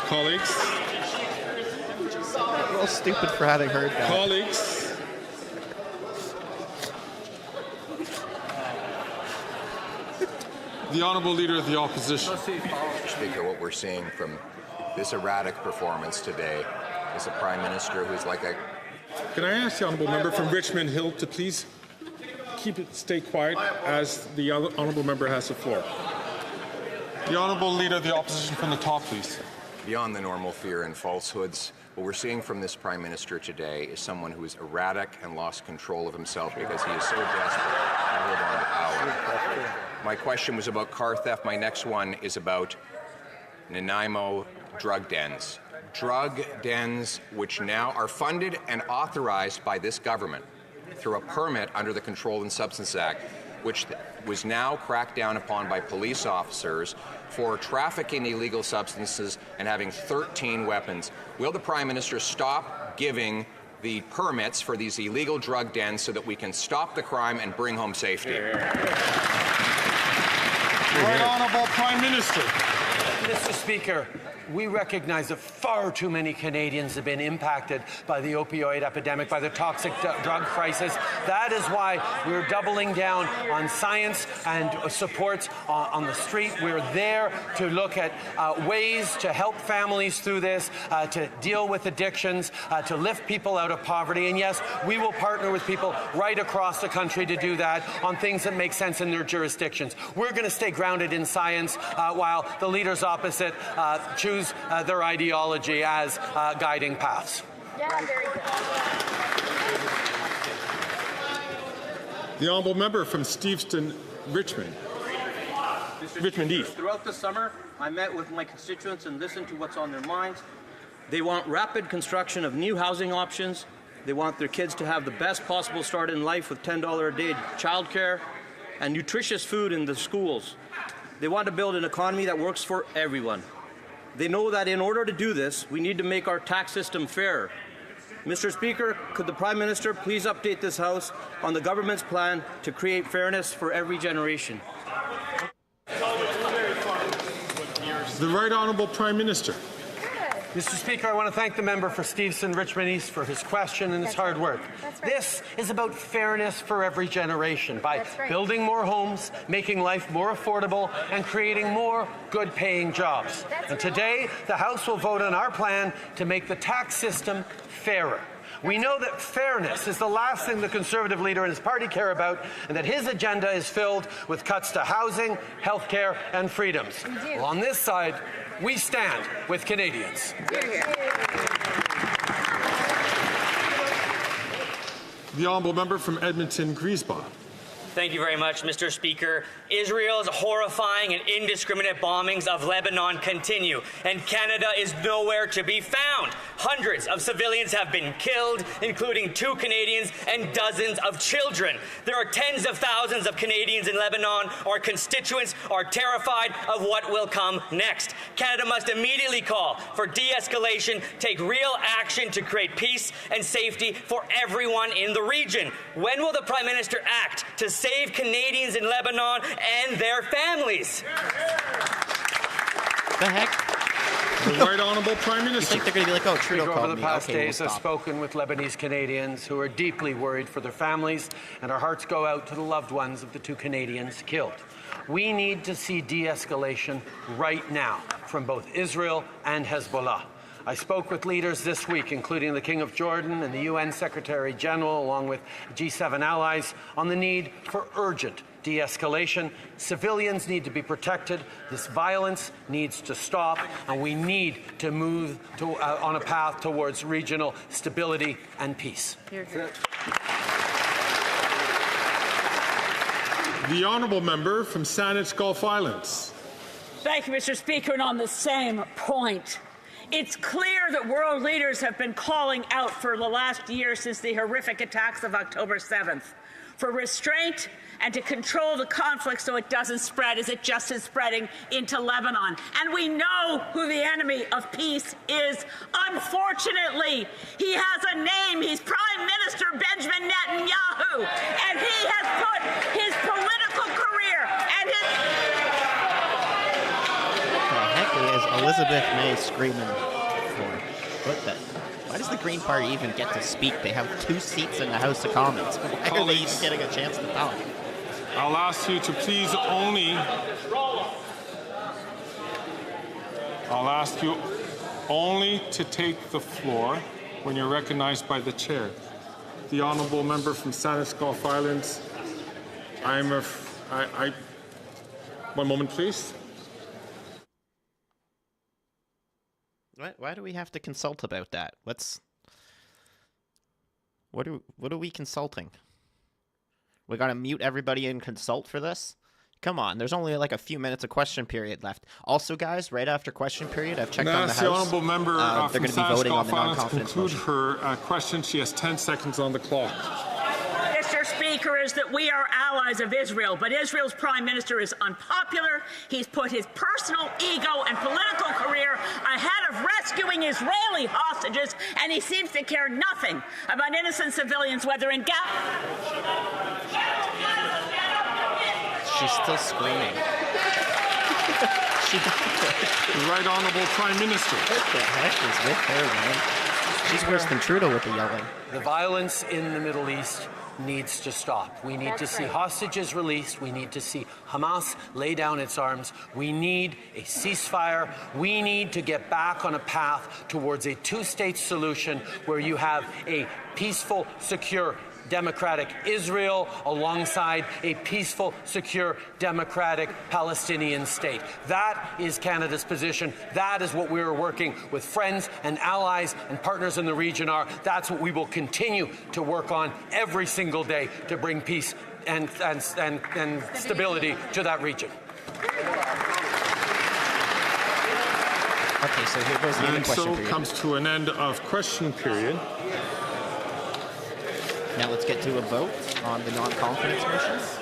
Colleagues. We're all stupid for having heard that. Colleagues. The Honourable Leader of the Opposition. Speaker, what we're seeing from this erratic performance today is a Prime Minister who's like a... Can I ask the Honourable Member from Richmond Hill to please stay quiet as the Honourable Member has the floor. The Honourable Leader of the Opposition from the top, please. Beyond the normal fear and falsehoods, what we're seeing from this Prime Minister today is someone who is erratic and lost control of himself because he is so desperate to hold on to power. My question was about car theft. My next one is about Nanaimo drug dens. Drug dens which now are funded and authorized by this government through a permit under the Controlled Substances Act, which was now cracked down upon by police officers for trafficking illegal substances and having 13 weapons. Will the Prime Minister stop giving the permits for these illegal drug dens so that we can stop the crime and bring home safety? Right Honourable Prime Minister. Mr. Speaker, we recognize that far too many Canadians have been impacted by the opioid epidemic, by the toxic drug crisis. That is why we're doubling down on science and supports on the street. We're there to look at ways to help families through this, to deal with addictions, to lift people out of poverty. And yes, we will partner with people right across the country to do that on things that make sense in their jurisdictions. We're going to stay grounded in science while the leaders opposite choose their ideology as guiding paths. Yeah, very good. The honourable member from Steveston, Richmond. Richmond East. Throughout the summer, I met with my constituents and listened to what's on their minds. They want rapid construction of new housing options. They want their kids to have the best possible start in life with $10 a day childcare and nutritious food in the schools. They want to build an economy that works for everyone. They know that in order to do this, we need to make our tax system fairer. Mr. Speaker, could the Prime Minister please update this House on the government's plan to create fairness for every generation? The Right Honourable Prime Minister. Mr. Speaker, I want to thank the member for Steveston, Richmond East for his question and his hard work. This is about fairness for every generation by building more homes, making life more affordable, and creating more good-paying jobs. And today, the House will vote on our plan to make the tax system fairer. We know that fairness is the last thing the Conservative leader and his party care about, and that his agenda is filled with cuts to housing, health care, and freedoms. Well, on this side, we stand with Canadians. The honourable member from Edmonton, Griesbach. Thank you very much, Mr. Speaker. Israel's horrifying and indiscriminate bombings of Lebanon continue, and Canada is nowhere to be found. Hundreds of civilians have been killed, including 2 Canadians and dozens of children. There are tens of thousands of Canadians in Lebanon. Our constituents are terrified of what will come next. Canada must immediately call for de-escalation, take real action to create peace and safety for everyone in the region. When will the Prime Minister act to save Canadians in Lebanon and their families? The heck? The Right Honourable Prime Minister. You think they're going to be like, oh, Trudeau called Over the me. past Okay, days, we'll I've stop. spoken with Lebanese Canadians who are deeply worried for their families, and our hearts go out to the loved ones of the 2 Canadians killed. We need to see de-escalation right now from both Israel and Hezbollah. I spoke with leaders this week, including the King of Jordan and the UN Secretary General, along with G7 allies, on the need for urgent de-escalation. Civilians need to be protected. This violence needs to stop, and we need to move on a path towards regional stability and peace. The honourable member from Saanich Gulf Islands. Thank you, Mr. Speaker. And on the same point, it's clear that world leaders have been calling out for the last year since the horrific attacks of October 7th for restraint and to control the conflict so it doesn't spread as it just is spreading into Lebanon. And we know who the enemy of peace is. Unfortunately, he has a name. He's Prime Minister Benjamin Netanyahu. And he has put his political career and his... What the heck is Elizabeth May screaming for? Why does the Green Party even get to speak? They have 2 seats in the House of Commons. Why are they even getting a chance to talk? I'll ask you to please only... I'll ask you only to take the floor when you're recognized by the chair. The honourable member from Saanich Gulf Islands. One moment, please. Why do we have to consult about that? What are we consulting? We gotta mute everybody and consult for this? Come on, there's only like a few minutes of question period left. Also, guys, right after question period, I've checked on the House. The honourable member they're from going to be voting on the non-confidence conclude motion. her question. She has 10 seconds on the clock. Mr. Speaker, is that we are allies of Israel, but Israel's Prime Minister is unpopular. He's put his personal ego and political career ahead of rescuing Israeli hostages, and he seems to care nothing about innocent civilians, whether in Gaza. She's still screaming. The Right Honourable Prime Minister. What the heck is with her, man? She's worse than Trudeau with the yelling. The violence in the Middle East needs to stop. We need to see hostages released. We need to see Hamas lay down its arms. We need a ceasefire. We need to get back on a path towards a two-state solution where you have a peaceful, secure, democratic Israel alongside a peaceful, secure, democratic Palestinian state. That is Canada's position. That is what we're working with friends and allies and partners in the region are. That's what we will continue to work on every single day to bring peace and stability to that region. Okay, so here goes the end of question period. And so comes to an end of question period. Now let's get to a vote on the non-confidence motions.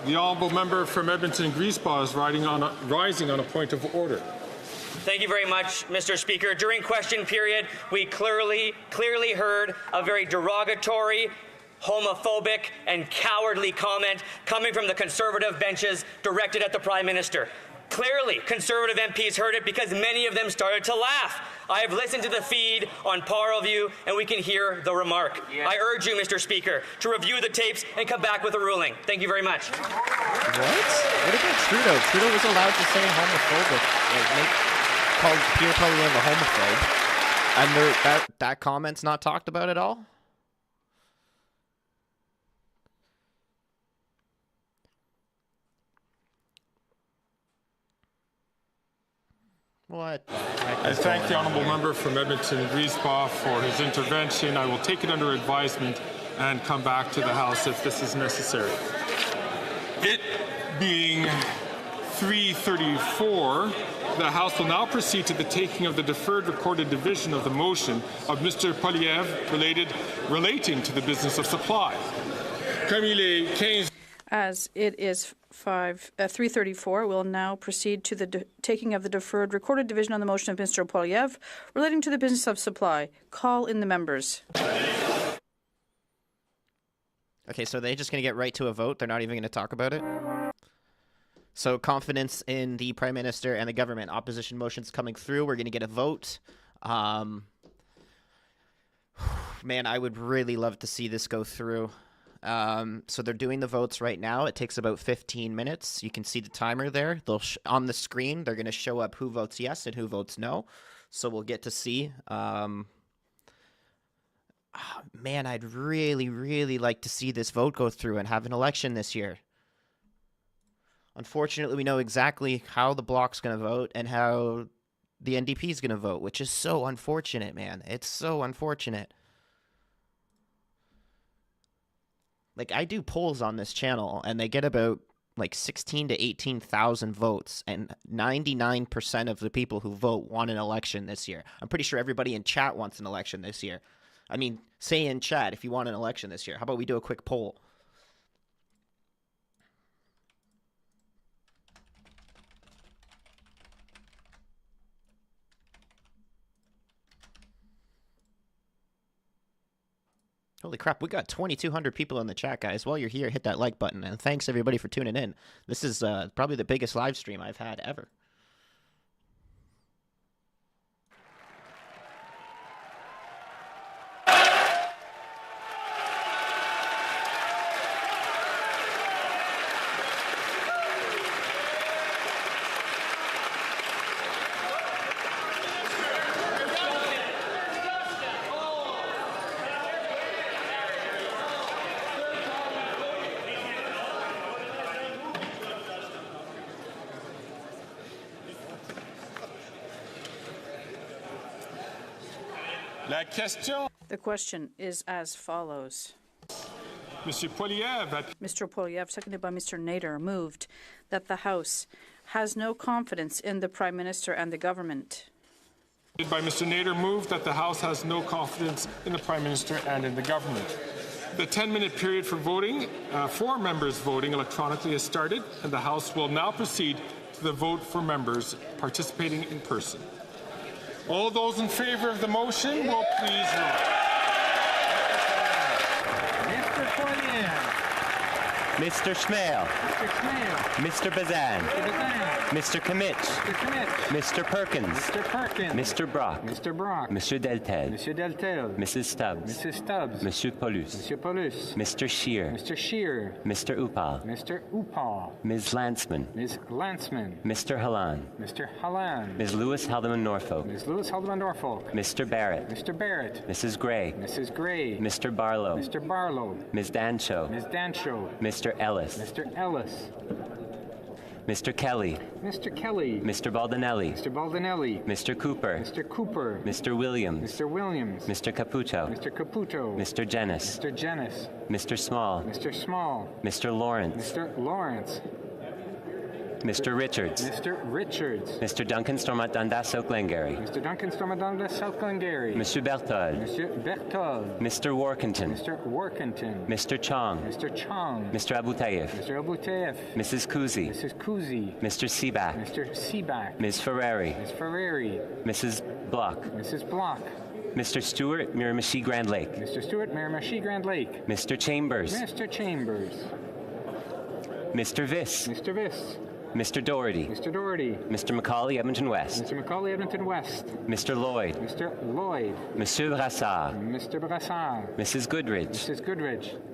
The honourable member from Edmonton Griesbach is rising on a point of order. Thank you very much, Mr. Speaker. During question period, we clearly heard a very derogatory, homophobic, and cowardly comment coming from the Conservative benches directed at the Prime Minister. Clearly, Conservative MPs heard it because many of them started to laugh. I have listened to the feed on Parleview, and we can hear the remark. Yes. I urge you, Mr. Speaker, to review the tapes and come back with a ruling. Thank you very much. What? What about Trudeau? Trudeau was allowed to say homophobic, called Pierre Poilievre a homophobe, and that comment's not talked about at all? What? I thank the honourable member from Edmonton Griesbach for his intervention. I will take it under advisement and come back to the House if this is necessary. It being 3:34, the House will now proceed to the taking of the deferred recorded division of the motion of Mr. Poilievre relating to the business of supply. As it is 3:34, we'll now proceed to the taking of the deferred recorded division on the motion of Mr. Poilievre relating to the business of supply. Call in the members. Okay, so they're just going to get right to a vote? They're not even going to talk about it? So confidence in the Prime Minister and the government. Opposition motions coming through. We're going to get a vote. Man, I would really love to see this go through. So they're doing the votes right now. It takes about 15 minutes. You can see the timer there. On the screen, they're going to show up who votes yes and who votes no. So we'll get to see. Man, I'd really, really like to see this vote go through and have an election this year. Unfortunately, we know exactly how the Bloc's going to vote and how the NDP is going to vote, which is so unfortunate, man. It's so unfortunate. Like, I do polls on this channel, and they get about, 16 to 18,000 votes, and 99% of the people who vote want an election this year. I'm pretty sure everybody in chat wants an election this year. I mean, say in chat if you want an election this year. How about we do a quick poll? Holy crap, we got 2,200 people in the chat, guys. While you're here, hit that like button. And thanks, everybody, for tuning in. This is probably the biggest live stream I've had ever. The question is as follows. Mr. Poilievre, seconded by Mr. Nader, moved that the House has no confidence in the Prime Minister and the government. By Mr. Nader, moved that the House has no confidence in the Prime Minister and in the government. The 10-minute period for voting, for members voting electronically has started, and the House will now proceed to the vote for members participating in person. All those in favour of the motion will please vote. Mr. Poilievre. Mr. Schmale. Mr. Bazan. Mr. Kimmich. Mr. Perkins. Mr. Brock. Monsieur Deltel. Mrs. Stubbs. Monsieur Paulus. Mr. Scheer. Mr. Upal. Ms. Landsman. Mr. Hallan. Ms. Lewis Haldeman Norfolk. Mr. Barrett. Mrs. Gray. Mr. Barlow. Ms. Dancho. Mr. Ellis. Mr. Kelly. Mr. Baldinelli. Mr. Cooper. Mr. Williams. Mr. Caputo. Mr. Jennis. Mr. Small. Mr. Lawrence. Mr. Richards. Mr. Duncan Stormont Dundas South Glengarry. Monsieur Berthold. Mr. Workington. Mr. Chong. Mr. Abutayev. Mrs. Kuzi. Mr. Seaback. Ms. Ferrari. Mrs. Block. Mr. Stewart, Miramichi Grand Lake. Mr. Chambers. Mr. Viss. Mr. Doherty. Mr. Macaulay, Edmonton West. Mr. Lloyd. Monsieur Brassard. Mrs. Goodridge.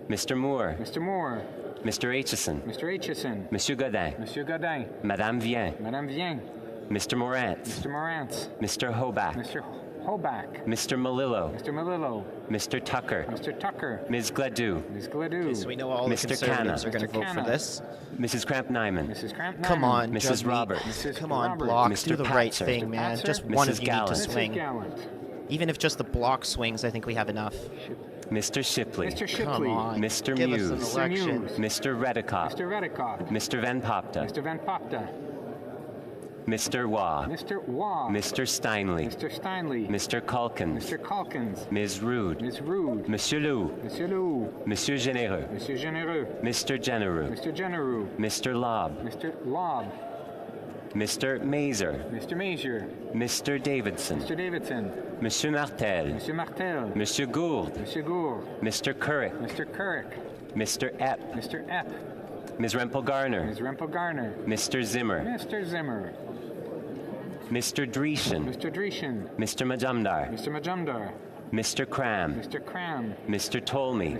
Mr. Moore. Mr. Aitchison. Monsieur Godin. Madame Vien. Mr. Morantz. Mr. Hoback. Mr. Malillo. Mr. Tucker. Ms. Gladue. Okay, so we know all Mr. the Conservatives Canna. are going to vote for this. Mrs. Cramp-Nyman. Come on, Mrs. Judge Roberts. Come on, Block. Mr. Do the right Patzer. thing, man. Just one of Mrs. you Gallant. need to swing. Even if just the Block swings, I think we have enough. Mr. Shipley. Come on. Mr. Give Muse. us an election. Mr. Redikoff. Mr. Van Popta. Mr. Waugh. Mr. Steinley. Mr. Calkins. Ms. Rude. Monsieur Lou. Monsieur Généreux. Mr. Genereux. Mr. Lobb. Mr. Mazer. Mr. Davidson. Monsieur Martel. Monsieur Gould. Mr. Couric. Mr. Epp. Ms. Rempel Garner. Mr. Zimmer. Mr. Dreeshen. Mr. Majumdar. Mr. Cram. Mr. Tolmie.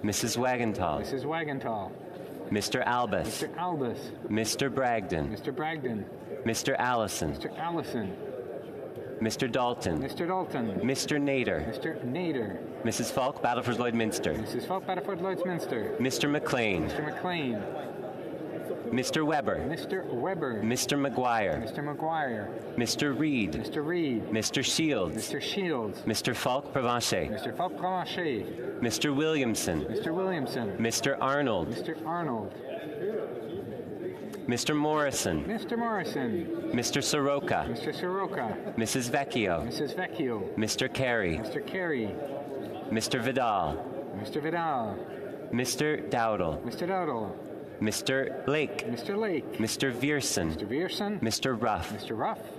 Mrs. Wagenthal. Mr. Albus. Mr. Bragdon. Mr. Allison. Mr. Dalton. Mr. Nader. Mrs. Falk, Battleford Lloydminster. Mr. McLean. Mr. Weber. Mr. McGuire. Mr. Reed. Mr. Shields. Mr. Falk Provencher. Mr. Williamson. Mr. Arnold. Mr. Morrison. Mr. Soroka. Mrs. Vecchio. Mr. Carey. Mr. Vidal. Mr. Dowdle. Mr. Lake. Mr. Vierson. Mr. Ruff.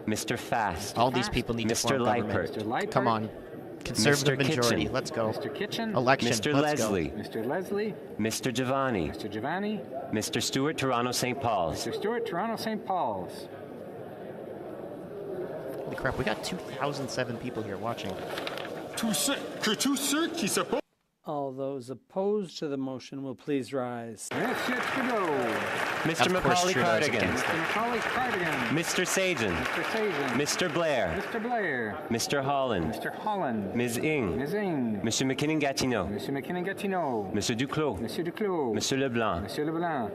Mr. Fast. All these people need to Mr. form government. Liepert. Come on. Conservative Mr. majority. Kitchen. Let's go. Mr. Election. Let's Leslie. go. Mr. Giovanni. Mr. Stewart, Toronto, St. Paul's. Holy crap, we got 2,007 people here watching. All those opposed to the motion will please rise. Mr. Macaulay Cardigan. Mr. Sajan. Mr. Blair. Mr. Holland. Ms. Ing. Monsieur McKinnon-Gatineau. Monsieur Duclos. Monsieur Leblanc.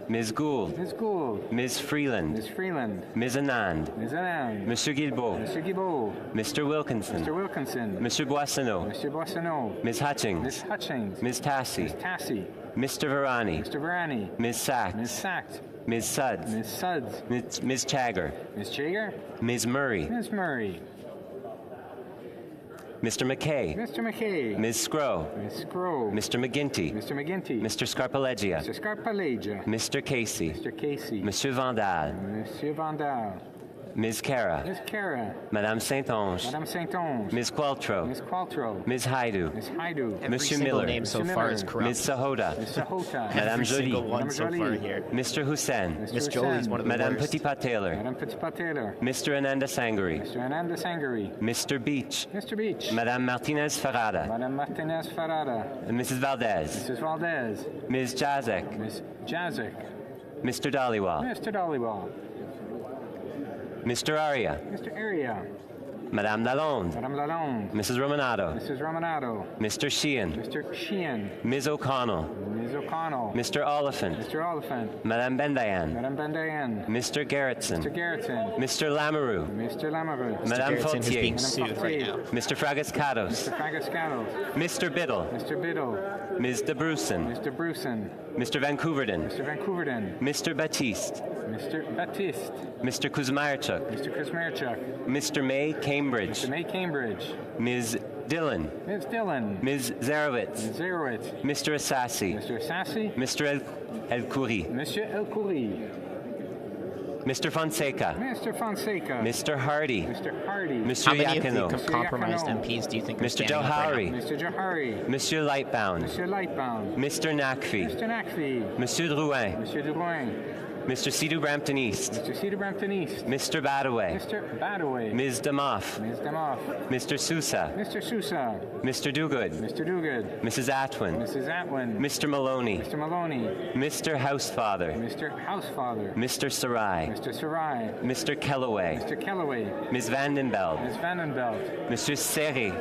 Ms. Gould. Ms. Freeland. Ms. Anand. Monsieur Guilbeault. Mr. Wilkinson. Monsieur Boissonneau. Ms. Hutchings. Ms. Tassi. Mr. Varani. Ms. Sachs. Ms. Suds. Ms. Chagger. Ms. Murray. Mr. McKay. Ms. Scrow. Mr. McGinty. Mr. Scarpaleggia. Mr. Casey. Monsieur Vandal. Ms. Cara. Ms. Cara. Madame Saint-Onge. Madame Saint-Onge. Ms. Qualtrough. Ms. Qualtrough. Ms. Haidu. Ms. Haidu. Every Monsieur single Miller. name so Monsieur far Miller. is corrupt. Ms. Sahota. Ms. Sahota. Madame Every Jolie. single one Madame so far Jolie. here. Mr. Hussain. Miss Jolie's one of the Madame worst. Petipat-Taylor. Madame Petipat-Taylor. Mr. Ananda Sangari. Mr. Ananda Sangari. Mr. Beach. Mr. Beach. Madame Martinez Ferrada. Madame Martinez Ferrada. Mrs. Valdez. Mrs. Valdez. Ms. Jazek. Ms. Jazek. Mr. Dhaliwal. Mr. Dhaliwal. Mr. Aria. Mr. Aria. Madame Lalonde. Madame Lalonde. Mrs. Romanado. Mrs. Romanado. Mr. Sheehan. Mr. Sheehan. Ms. O'Connell. Ms. O'Connell. Mr. Oliphant. Mr. Oliphant. Madame Bendayan. Madame Bendayan. Mr. Gerritsen. Mr. Gerritsen. Mr. Lamoureux. Mr. Lamoureux. Madame Gerritsen is Fautier. being sued right now. Mr. Fragascados. Mr. Fragascados. Mr. Biddle. Mr. Biddle. Ms. de Brusen. Mr. Brusen. Mr. Vancouverden. Mr. Vancouverden. Mr. Baptiste. Mr. Baptiste. Mr. Kuzmierczuk. Mr. Kuzmierczuk. Mr. May Cambridge. Mr. May Cambridge. Ms. Dillon. Ms. Dillon. Ms. Zarowitz. Ms. Zarowitz. Mr. Assassi. Mr. Assassi. Mr. El Khoury. Monsieur El Khoury. Mr. Fonseca. Mr. Fonseca. Mr. Hardy. Mr. Hardy. Monsieur How many Yakino. of the compromised MPs do you think are Mr. standing up right Johari. now? Mr. Johari. Monsieur Lightbound. Monsieur Lightbound. Mr. Nakfi. Mr. Nakfi. Monsieur Drouin. Monsieur Drouin. Mr. Sidhu Brampton East. Mr. Cedar Brampton East. Mr. Badaway. Mr. Badaway. Ms. Demoff. Ms. Demoff. Mr. Sousa. Mr. Sousa. Mr. Dogood. Mr. Dogood. Mrs. Atwin. Mrs. Atwin. Mr. Maloney. Mr. Maloney. Mr. Housefather. Mr. Housefather. Mr. Sarai. Mr. Sarai. Mr. Kellaway. Mr. Kellaway. Ms. Vandenbeld. Ms. Vandenbelt. Monsieur Serré.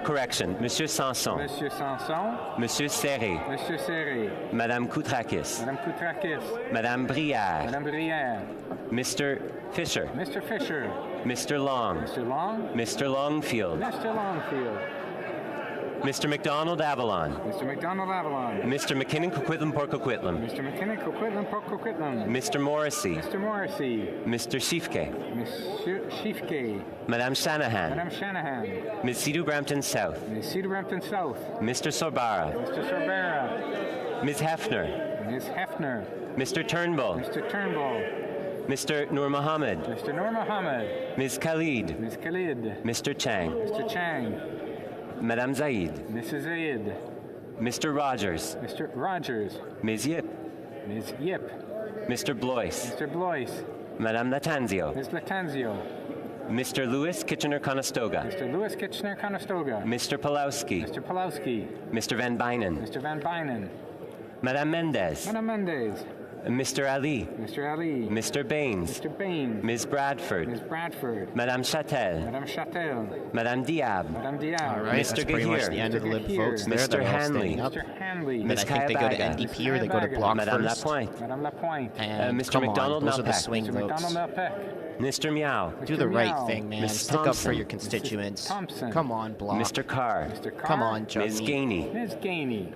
Correction. Monsieur Sanson. Monsieur Sanson. Monsieur Serré. Monsieur Serré. Madame Koutrakis. Madame Koutrakis. Madame Brière. Madame Brière. Mr. Fisher. Mr. Fisher. Mr. Long. Mr. Long. Mr. Longfield. Mr. Longfield. Mr. McDonald Avalon. Mr. McDonald Avalon. Mr. McKinnon Coquitlam Port Coquitlam. Mr. McKinnon Coquitlam Port Coquitlam. Mr. Morrissey. Mr. Morrissey. Mr. Shifke. Monsieur Shifke. Madame Shanahan. Madame Shanahan. Ms. Sidhu Brampton South. Ms. Cedar Brampton South. Mr. Sorbara. Mr. Sorbera. Ms. Hefner. Ms. Hefner. Mr. Turnbull. Mr. Turnbull. Mr. Nur Mohammed. Mr. Nur Mohammed. Ms. Khalid. Ms. Khalid. Mr. Chang. Mr. Chang. Madame Zaid. Mrs. Zaid. Mr. Rogers. Mr. Rogers. Ms. Yip. Ms. Yip. Mr. Blois. Mr. Blois. Madame Latanzio. Ms. Latanzio. Mr. Lewis Kitchener-Conestoga. Mr. Lewis Kitchener-Conestoga. Mr. Pulowski. Mr. Pulowski. Mr. Van Bynen. Mr. Van Bynen. Madame Mendez. Madame Mendez. Mr. Ali. Mr. Ali. Mr. Baines. Mr. Baines. Ms. Bradford. Ms. Bradford. Madame Châtel. Madame Châtel. Madame Diab. Madame Diab. All right, Mr. that's pretty much Gahir. the end of the Lib votes there. Mr. They're all Hanley. standing up. Mr. Hanley. Then I think they go to Kayabaga. NDP or they go to Bloc Madame first. Lapointe. Madame Lapointe. And Mr. come McDonald on, those are the Malpeck. swing Mr. votes. McDonald Malpeck. Mr. Meow. Do the right Meow. thing, man. Mrs. Stick up for Thompson. your constituents. Thompson. Come on, Bloc. Mr. Carr. Mr. Carr. Come on, Ms. Johnny. Gainey. Ms. Gainey.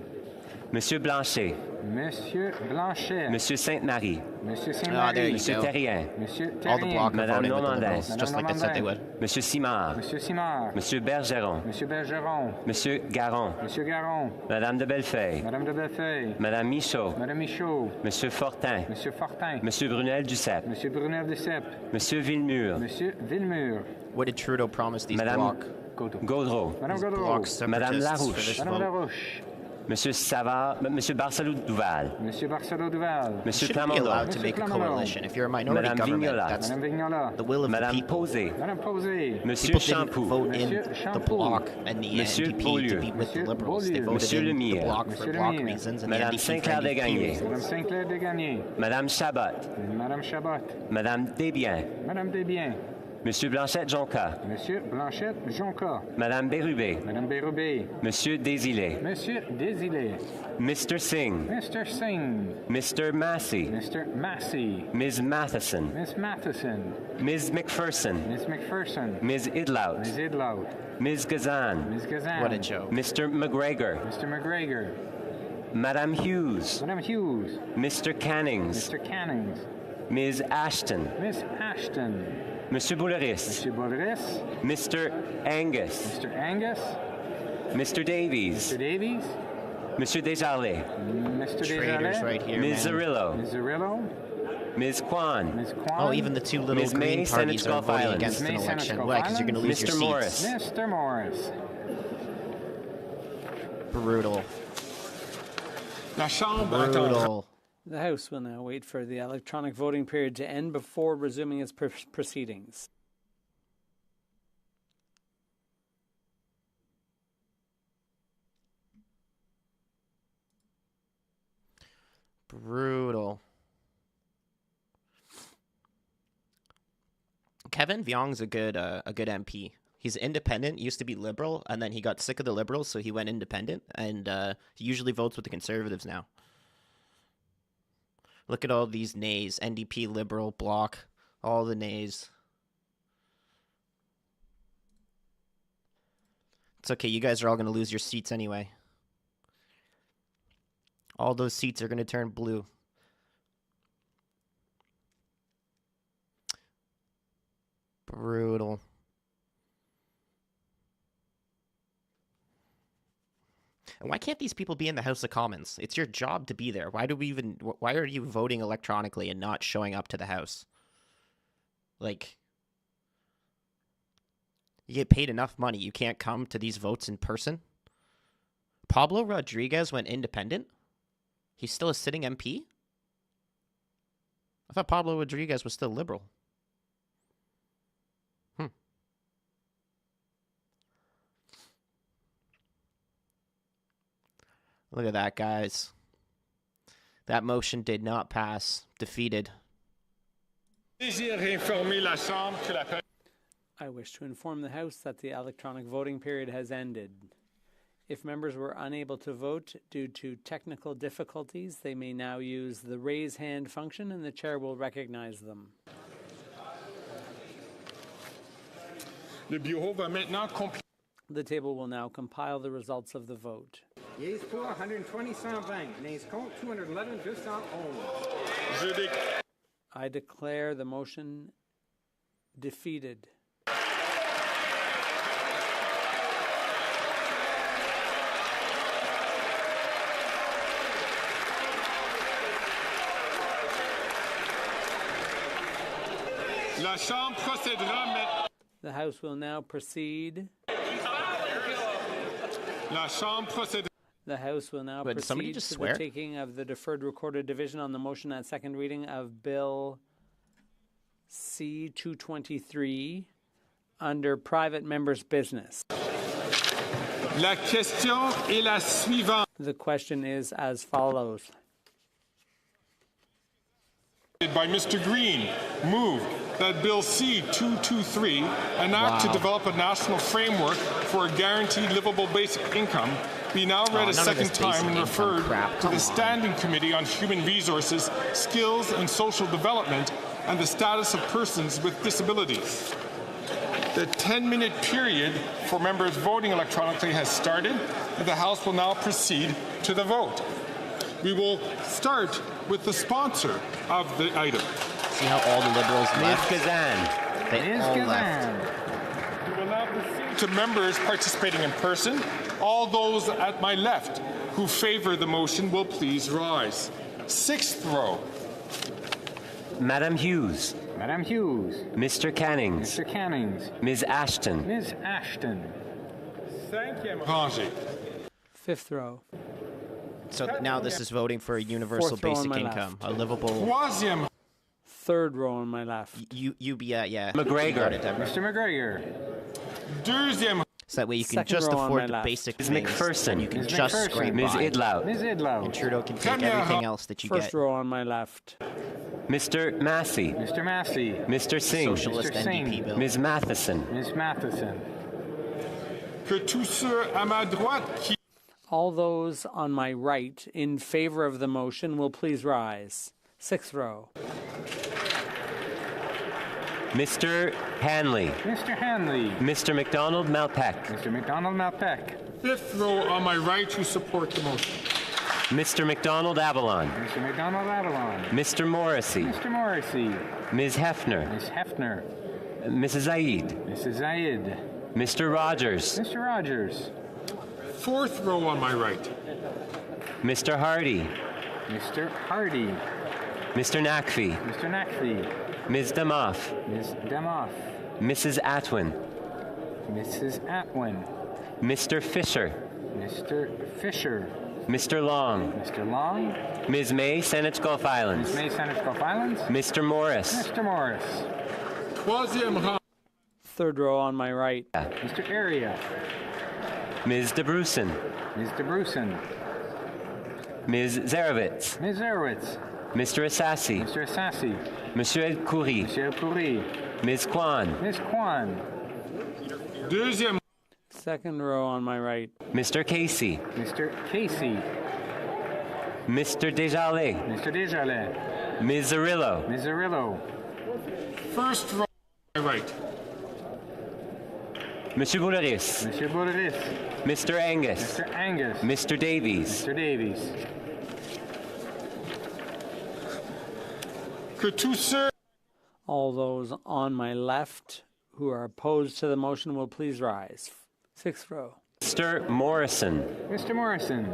Monsieur Blanchet. Monsieur Blanchet. Monsieur Sainte-Marie. Monsieur Ah, Saint-Marie. there you Monsieur go. Terrien. Monsieur All the Terrien. Bloc are Madame voting with the Normandin. Liberals, just like they said they would. Monsieur Simard. Monsieur Simard. Monsieur Bergeron. Monsieur Bergeron. Monsieur Garon. Monsieur Garon. Madame de Bellefeuille. Madame de Bellefeuille. Madame Michaud. Madame Michaud. Monsieur Fortin. Monsieur Fortin. Monsieur Brunel Duceppe. Monsieur Brunel de Sept. Monsieur Villemur. Monsieur Villemur. What did Trudeau promise these Madame Bloc? Gaudreau. Madame These Gaudreau. Bloc separatists Madame for Larouche. this Madame vote? Larouche. Monsieur Savard. Monsieur Barcelou Duval. Monsieur Barcelot Duval. Monsieur Shouldn't be allowed to Monsieur make a Plamondon. coalition. If you're a minority Madame government, Vignola. that's Madame Vignola. the will of the Madame people. Posé. Madame Posé. Monsieur People didn't Champoux. vote in Monsieur the Champoux. Bloc and the Monsieur NDP to Beaulieu. be with the Monsieur Liberals. They Beaulieu. voted Monsieur in the Lemire. Bloc for Monsieur Bloc Lemire. reasons and Madame the NDP for Sinclair NDP Desgagnés. reasons. Madame Sinclair Desgagnés. Madame Chabot. Madame Chabot. Madame Desbiens. Madame Desbiens. Monsieur Blanchette-Jonca. Monsieur Blanchette Jonca. Madame Bérubé. Madame Bérubé. Monsieur Désilé. Monsieur Désilé. Mr. Singh. Mr. Singh. Mr. Massey. Mr. Massey. Ms. Matheson. Miss Matheson. Ms. McPherson. Miss McPherson. Ms. Idlout. Ms. Idlout. Ms. Gazan. Ms. Gazan. What a joke. Mr. McGregor. Mr. McGregor. Madame Hughes. Madame Hughes. Mr. Cannings. Mr. Cannings. Ms. Ashton. Miss Ashton. Monsieur Bouleris. Monsieur Boleris. Mr. Angus. Mr. Angus. Mr. Davies. Mr. Davies. Monsieur Desjardins. Mr. Traitors Desjardins. right here, Ms. man. Zarillo. Ms. Zarillo. Ms. Kwan. Ms. Kwan. Oh, even the two little Ms. green May, parties Senate are voting Islands. against an May, election. Senate Why? Because you're going to lose Mr. your Morris. seats. Mr. Morris. Brutal. La Chambre Brutal. The House will now wait for the electronic voting period to end before resuming its proceedings. Brutal. Kevin Vyong's a good MP. He's independent. Used to be liberal, and then he got sick of the liberals, so he went independent. And he usually votes with the conservatives now. Look at all these nays: NDP, Liberal, Bloc, all the nays. It's okay. You guys are all going to lose your seats anyway. All those seats are going to turn blue. Brutal. And why can't these people be in the House of Commons? It's your job to be there. Why are you voting electronically and not showing up to the House? Like, you get paid enough money. You can't come to these votes in person? Pablo Rodriguez went independent? He's still a sitting MP? I thought Pablo Rodriguez was still liberal. Look at that, guys. That motion did not pass. Defeated. I wish to inform the House that the electronic voting period has ended. If members were unable to vote due to technical difficulties, they may now use the raise hand function and the chair will recognize them. The table will now compile the results of the vote. Yeas pour 120, 120. Nays contre 211, 211. I declare the motion defeated. La Chambre procédera. The House will now proceed. La Chambre procédera. The House will now proceed to the taking of the deferred recorded division on the motion at second reading of Bill C-223 under private members' business. La question est la suivante. The question is as follows. By Mr. Green, moved that Bill C-223, an act to develop a national framework for a guaranteed livable basic income, be now read a second time and referred to the Standing Committee on Human Resources, Skills and Social Development and the Status of Persons with Disabilities. The 10-minute period for members voting electronically has started, and the House will now proceed to the vote. We will start with the sponsor of the item. See how all the Liberals left? Ms. Kazan. They all left. We will now proceed to members participating in person. All those at my left who favor the motion will please rise. Sixth row. Madam Hughes. Madam Hughes. Mr. Cannings. Mr. Cannings. Ms. Ashton. Ms. Ashton. Cinquième rangée. Fifth row. So now this is voting for a universal basic income, a livable. Troisième. Third row on my left. Yeah. McGregor. Mr. McGregor. Deuxième. So that way you can Second just row on afford my the left. basic Ms. things. McPherson. You can Ms. just McPherson. scrape Ms. by. Idlow. Ms. Idlow. And Trudeau can take everything else that you First get. row on my left. Mr. Massey. Mr. Massey. Mr. Singh. Socialist Mr. NDP Singh. bill. Ms. Matheson. Ms. Matheson. Que tous ceux à ma droite qui All those on my right in favor of the motion will please rise. Sixth row. Mr. Hanley. Mr. Hanley. Mr. McDonald Malpeck. Mr. McDonald Malpeck. Fifth row on my right who support the motion. Mr. McDonald Avalon. Mr. McDonald Avalon. Mr. Morrissey. Mr. Morrissey. Ms. Hefner. Ms. Hefner. Mrs. Zaid. Mrs. Zaid. Mr. Rogers. Mr. Rogers. Fourth row on my right. Mr. Hardy. Mr. Hardy. Mr. Nakfi. Mr. Nakfi. Ms. Damoff. Ms. Damoff. Mrs. Atwin. Mrs. Atwin. Mr. Fisher. Mr. Fisher. Mr. Long. Mr. Long. Ms. May, Saanich Gulf Islands. Ms. May, Saanich Gulf Islands. Mr. Morris. Mr. Morris. Third row on my right. Mr. Area. Ms. DeBrusen. Ms. DeBrusen. Ms. Zarowitz. Ms. Zarowitz. Mr. Assassi. Mr. Assassi. Monsieur El Khoury. Monsieur El Khoury. Ms. Kwan. Ms. Kwan. Second row on my right. Mr. Casey. Mr. Casey. Mr. Desjardins. Mr. Desjardins. Ms. Zarillo. Ms. Zarillo. First row on my right. Monsieur Bouleris. Monsieur Bouleris. Mr. Angus. Mr. Angus. Mr. Davies. Mr. Davies. All those on my left who are opposed to the motion will please rise. Sixth row. Mr. Morrison. Mr. Morrison.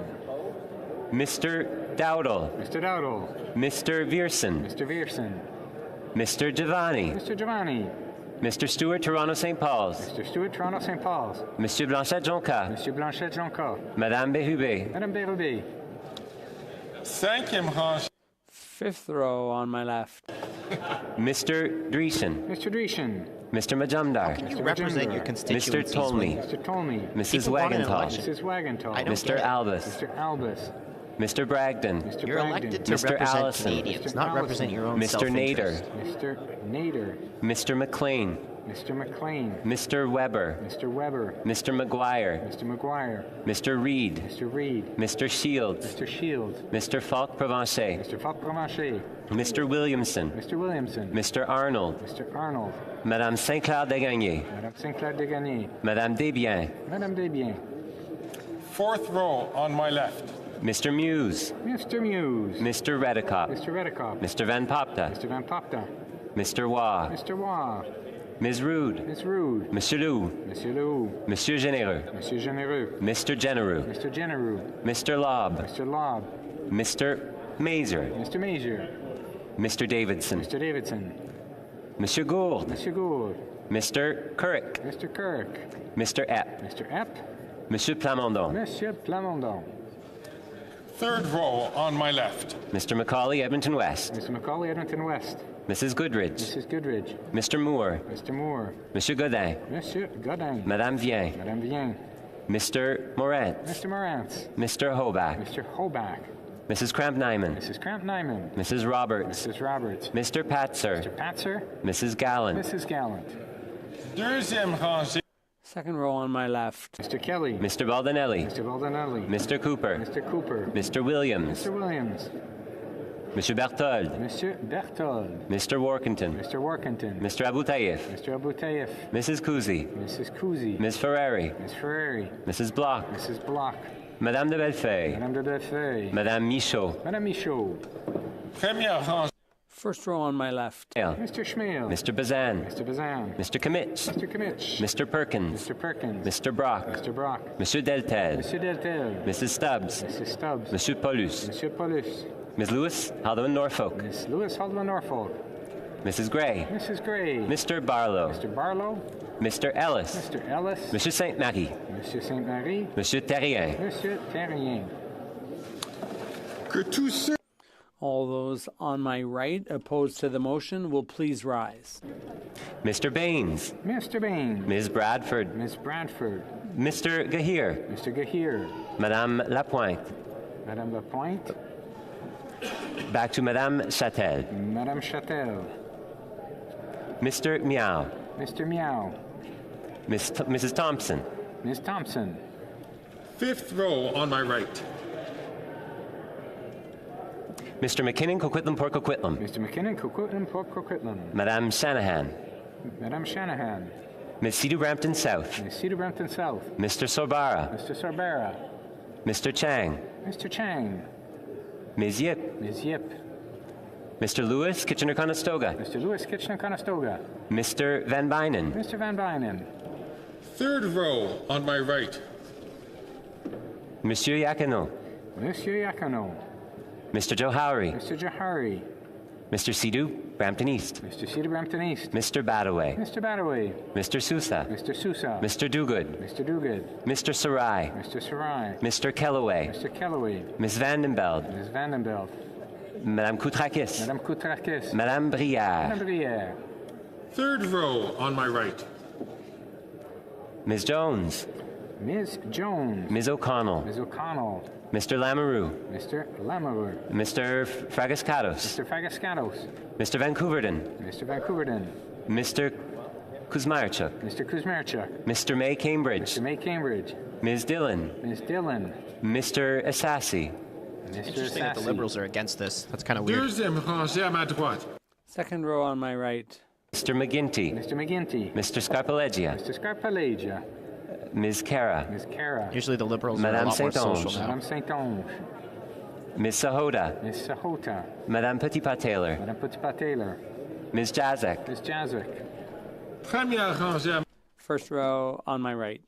Mr. Dowdle. Mr. Dowdle. Mr. Vierson. Mr. Vierson. Mr. Giovanni. Mr. Giovanni. Mr. Stewart, Toronto St. Paul's. Mr. Stewart, Toronto St. Paul's. Monsieur Blanchette-Jonca. Monsieur Blanchette-Jonca. Madame Bérubé. Madame Bérubé. Cinquième rangée. Fifth row on my left. Mr. Dreeshen. Mr. Dreeshen. Mr. Majumdar. Can you represent your constituencies? Mr. Tolmie. Mr. Tolmie. Mrs. People want an Wagenthal. election. Mrs. Wagenthal. I don't Mr. get it. Albus. Mr. Albus. Mr. Bragdon. Mr. You're Bragdon. elected to Mr. represent Allison. Canadians, Mr. not Allison. represent your own Mr. Nader. self-interest. Mr. Nader. Mr. McLean. Mr. McLean. Mr. Weber. Mr. Weber. Mr. McGuire. Mr. McGuire. Mr. Reed. Mr. Reed. Mr. Shields. Mr. Shields. Mr. Falk Provencher. Mr. Falk Provencher. Mr. Williamson. Mr. Williamson. Mr. Arnold. Mr. Arnold. Madame Saint-Clair Degagné. Madame Sinclair Degagné. Madame Desbiens. Madame Desbiens. Fourth row on my left. Mr. Muse. Mr. Muse. Mr. Redicott. Mr. Redicott. Mr. Van Popta. Mr. Van Popta. Mr. Waugh. Mr. Waugh. Ms. Rude. Ms. Rude. Monsieur Lou. Monsieur Lou. Monsieur Généreux. Monsieur Généreux. Mr. Genereux. Mr. Genereux. Mr. Lobb. Mr. Lobb. Mr. Mazer. Mr. Major. Mr. Davidson. Mr. Davidson. Monsieur Gould. Monsieur Gould. Mr. Currick. Mr. Kirk. Mr. Epp. Mr. Epp. Monsieur Plamondon. Monsieur Plamondon. Third row on my left. Mr. Macaulay, Edmonton West. Mr. Macaulay, Edmonton West. Mrs. Goodridge. Mrs. Goodridge. Mr. Moore. Mr. Moore. Monsieur Godin. Monsieur Godin. Madame Vien. Madame Vien. Mr. Morant. Mr. Morantz. Mr. Hoback. Mr. Hoback. Mrs. Cramp-Nyman. Mrs. Cramp-Nyman. Mrs. Roberts. Mrs. Roberts. Mr. Patzer. Mr. Patzer. Mrs. Gallant. Mrs. Gallant. Deuxième rangée. Second row on my left. Mr. Kelly. Mr. Baldinelli. Mr. Baldinelli. Mr. Cooper. Mr. Cooper. Mr. Williams. Mr. Williams. Monsieur Berthold. Monsieur Berthold. Mr. Workington. Mr. Workington. Mr. Abu Taif. Mr. Abu Taif. Mrs. Kuzi. Mrs. Kuzi. Ms. Ferrari. Ms. Ferrari. Mrs. Bloch. Mrs. Bloch. Madame de Bellefeuille. Madame de Bellefeuille. Madame Michaud. Madame Michaud. Première rangée. First row on my left. Mr. Schmale. Mr. Bazan. Mr. Bazan. Mr. Kimmich. Mr. Kimmich. Mr. Perkins. Mr. Perkins. Mr. Brock. Mr. Brock. Monsieur Deltel. Monsieur Deltel. Mrs. Stubbs. Mrs. Stubbs. Monsieur Paulus. Monsieur Paulus. Ms. Lewis, Haldeman, Norfolk. Miss Lewis, Haldeman, Norfolk. Mrs. Gray. Mrs. Gray. Mr. Barlow. Mr. Barlow. Mr. Ellis. Mr. Ellis. Monsieur Saint-Marie. Monsieur Saint-Marie. Monsieur Terrien. Monsieur Terrien. Que tous ceux All those on my right opposed to the motion will please rise. Mr. Baines. Mr. Baines. Ms. Bradford. Miss Bradford. Mr. Gahir. Mr. Gahir. Madame Lapointe. Madame Lapointe. Back to Madame Châtel. Madame Châtel. Mr. Miao. Mr. Meow. Mrs. Thompson. Miss Thompson. Fifth row on my right. Mr. McKinnon, Coquitlam, Port Coquitlam. Mr. McKinnon, Coquitlam, Port Coquitlam. Madame Shanahan. Madame Shanahan. Miss Cedar Brampton South. Miss Cedar Brampton South. Mr. Sorbara. Mr. Sorbara. Mr. Chang. Mr. Chang. Ms. Yip. Ms. Yip. Mr. Lewis, Kitchener-Conestoga. Mr. Lewis, Kitchener-Conestoga. Mr. Van Bynen. Mr. Van Bynen. Third row on my right. Monsieur Yakino. Monsieur Yakino. Mr. Johari. Mr. Johari. Mr. Sidhu, Brampton East. Mr. Cedar Brampton East. Mr. Badaway. Mr. Badaway. Mr. Sousa. Mr. Sousa. Mr. Duguid. Mr. Duguid. Mr. Sarai. Mr. Sarai. Mr. Kellaway. Mr. Kellaway. Ms. Vandenbeld. Ms. Vandenbeld. Madame Koutrakis. Madame Koutrakis. Madame Brière. Madame Brière. Third row on my right. Ms. Jones. Ms. Jones. Ms. O'Connell. Ms. O'Connell. Mr. Lamoureux. Mr. Lamoureux. Mr. Fragascatos. Mr. Fragascatos. Mr. Vancouverden. Mr. Vancouverden. Mr. Kuzmarchuk. Mr. Kuzmarchuk. Mr. May Cambridge. Mr. May Cambridge. Ms. Dillon. Ms. Dillon. Mr. Assassi. Mr. Interesting that the Assassi. Liberals are against this. That's kind of weird. Deuxième rangée à ma droite. Second row on my right. Mr. McGinty. Mr. McGinty. Mr. Scarpaleggia. Mr. Scarpaleggia. Ms. Cara. Ms. Cara. Usually the Liberals are Madame a lot more Saint-Onge. social now. Madame Saint-Onge. Ms. Sahota. Ms. Sahota. Madame Petitpas-Taylor. Madame Petitpas-Taylor. Ms. Jazek. Ms. Jazek. Première rangée à First row on my right.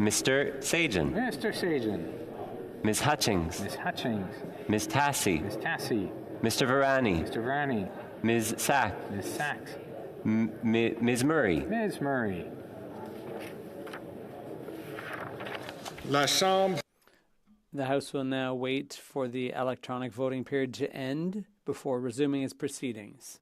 Mr. Sajan. Mr. Sajan. Ms. Hutchings. Ms. Hutchings. Ms. Tassi. Ms. Tassi. Mr. Varani. Mr. Varney. Ms. Sack. Ms. Sachs. Ms. Murray. Ms. Murray. La Chambre. The House will now wait for the electronic voting period to end before resuming its proceedings.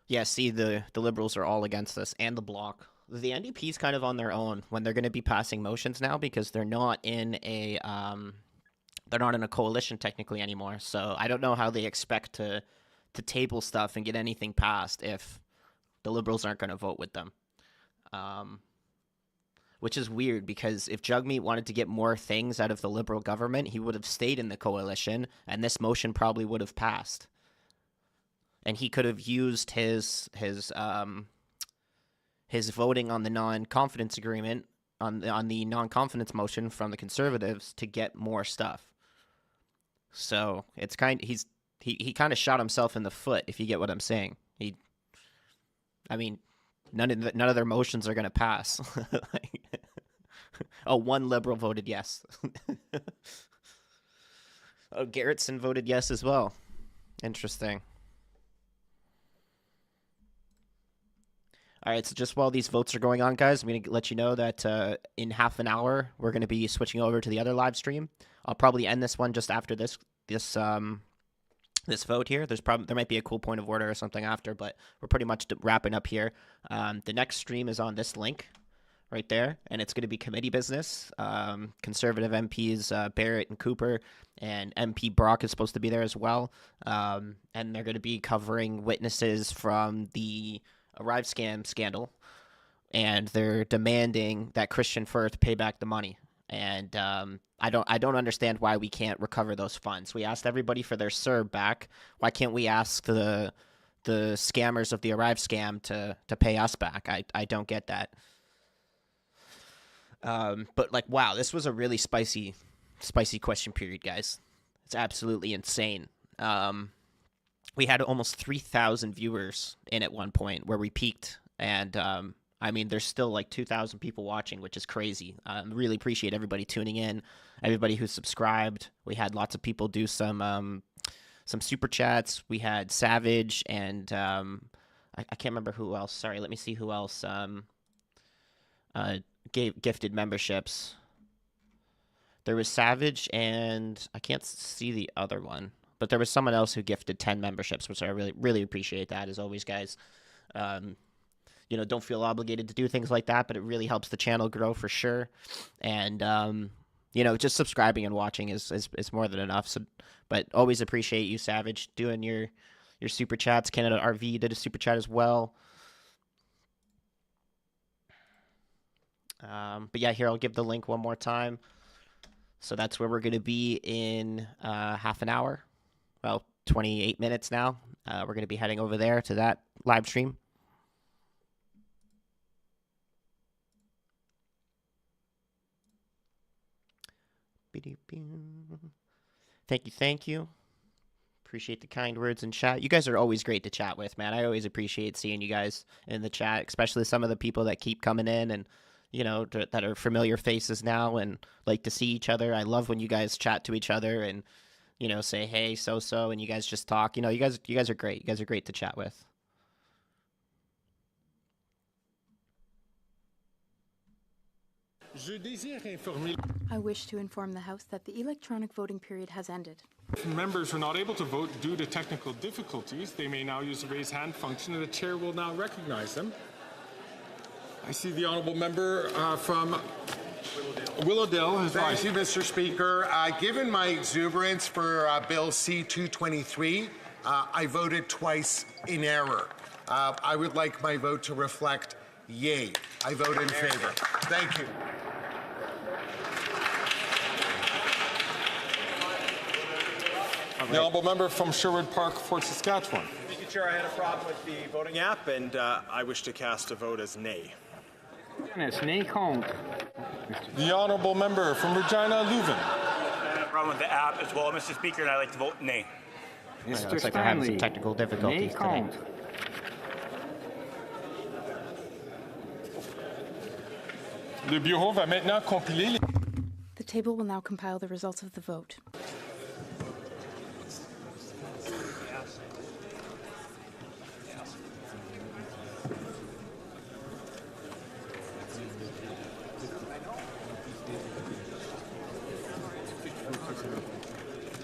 Yeah, see, the Liberals are all against this, and the Bloc. The NDP's kind of on their own when they're going to be passing motions now because they're not in a coalition technically anymore. So I don't know how they expect to table stuff and get anything passed if the Liberals aren't going to vote with them. Which is weird because if Jagmeet wanted to get more things out of the Liberal government, he would have stayed in the coalition, and this motion probably would have passed. And he could have used his voting on the non-confidence agreement, on the non-confidence motion from the Conservatives to get more stuff. So it's he kind of shot himself in the foot, if you get what I'm saying. None of their motions are going to pass. One Liberal voted yes. Gerritsen voted yes as well. Interesting. All right, so just while these votes are going on, guys, I'm going to let you know that in half an hour, we're going to be switching over to the other live stream. I'll probably end this one just after this vote here. There might be a cool point of order or something after, but we're pretty much wrapping up here. The next stream is on this link right there, and it's going to be committee business. Conservative MPs Barrett and Cooper, and MP Brock is supposed to be there as well. And they're going to be covering witnesses from the Arrive scam scandal, and they're demanding that Christian Firth pay back the money. And I don't understand why we can't recover those funds. We asked everybody for their CERB back. Why can't we ask the scammers of the Arrive scam to pay us back? I don't get that. But wow, this was a really spicy question period, guys. It's absolutely insane. We had almost 3,000 viewers in at one point where we peaked, and there's still 2,000 people watching, which is crazy. Really appreciate everybody tuning in, everybody who subscribed. We had lots of people do some super chats. We had Savage and I can't remember who else. Sorry, let me see who else gifted memberships. There was Savage and I can't see the other one. But there was someone else who gifted 10 memberships, which I really, really appreciate that, as always, guys. Don't feel obligated to do things like that, but it really helps the channel grow for sure. And, just subscribing and watching is more than enough. So, but always appreciate you, Savage, doing your super chats. Canada RV did a super chat as well. But yeah, here, I'll give the link one more time. So that's where we're going to be in half an hour. Well, 28 minutes now. We're going to be heading over there to that live stream. Thank you. Appreciate the kind words in chat. You guys are always great to chat with, man. I always appreciate seeing you guys in the chat, especially some of the people that keep coming in and, that are familiar faces now and like to see each other. I love when you guys chat to each other and say, hey, so, and you guys just talk. You guys are great. You guys are great to chat with. I wish to inform the House that the electronic voting period has ended. If members are not able to vote due to technical difficulties, they may now use the raise hand function, and the chair will now recognize them. I see the honourable member from Willowdale has Thank you, Mr. Speaker. Given my exuberance for Bill C-223, I voted twice in error. I would like my vote to reflect yay. I vote in favour. Thank you. The honourable member from Sherwood Park, Fort Saskatchewan. Thank you, Chair. I had a problem with the voting app, and I wish to cast a vote as nay. The honourable member from Regina Leuven. I had a problem with the app as well, Mr. Speaker, and I'd like to vote nay. Looks like they're having some technical difficulties today. Le bureau va maintenant compiler les... The table will now compile the results of the vote.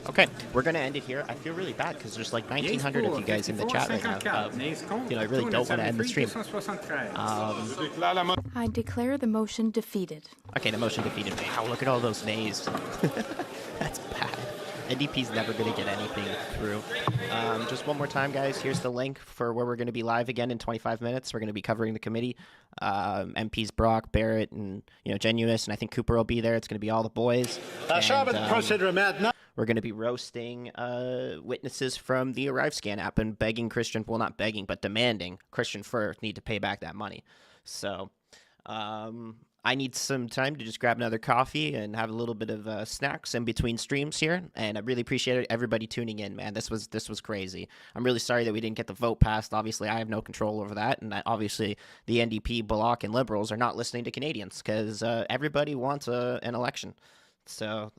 Okay, we're going to end it here. I feel really bad because there's like 1,900 of you guys in the chat right now. I really don't want to end the stream. I declare the motion defeated. Okay, the motion defeated. Wow, look at all those nays. That's bad. NDP's never going to get anything through. Just one more time, guys. Here's the link for where we're going to be live again in 25 minutes. We're going to be covering the committee. MPs Brock, Barrett, and Genuous, and I think Cooper will be there. It's going to be all the boys. We're going to be roasting witnesses from the ArriveScan app and begging Christian, well, not begging, but demanding Christian Fur need to pay back that money. So I need some time to just grab another coffee and have a little bit of snacks in between streams here. And I really appreciate everybody tuning in, man. This was crazy. I'm really sorry that we didn't get the vote passed. Obviously, I have no control over that. And obviously, the NDP, Bloc, and Liberals are not listening to Canadians because everybody wants an election. So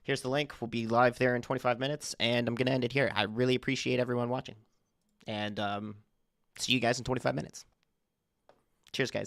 here's the link. We'll be live there in 25 minutes. And I'm going to end it here. I really appreciate everyone watching. And see you guys in 25 minutes. Cheers, guys.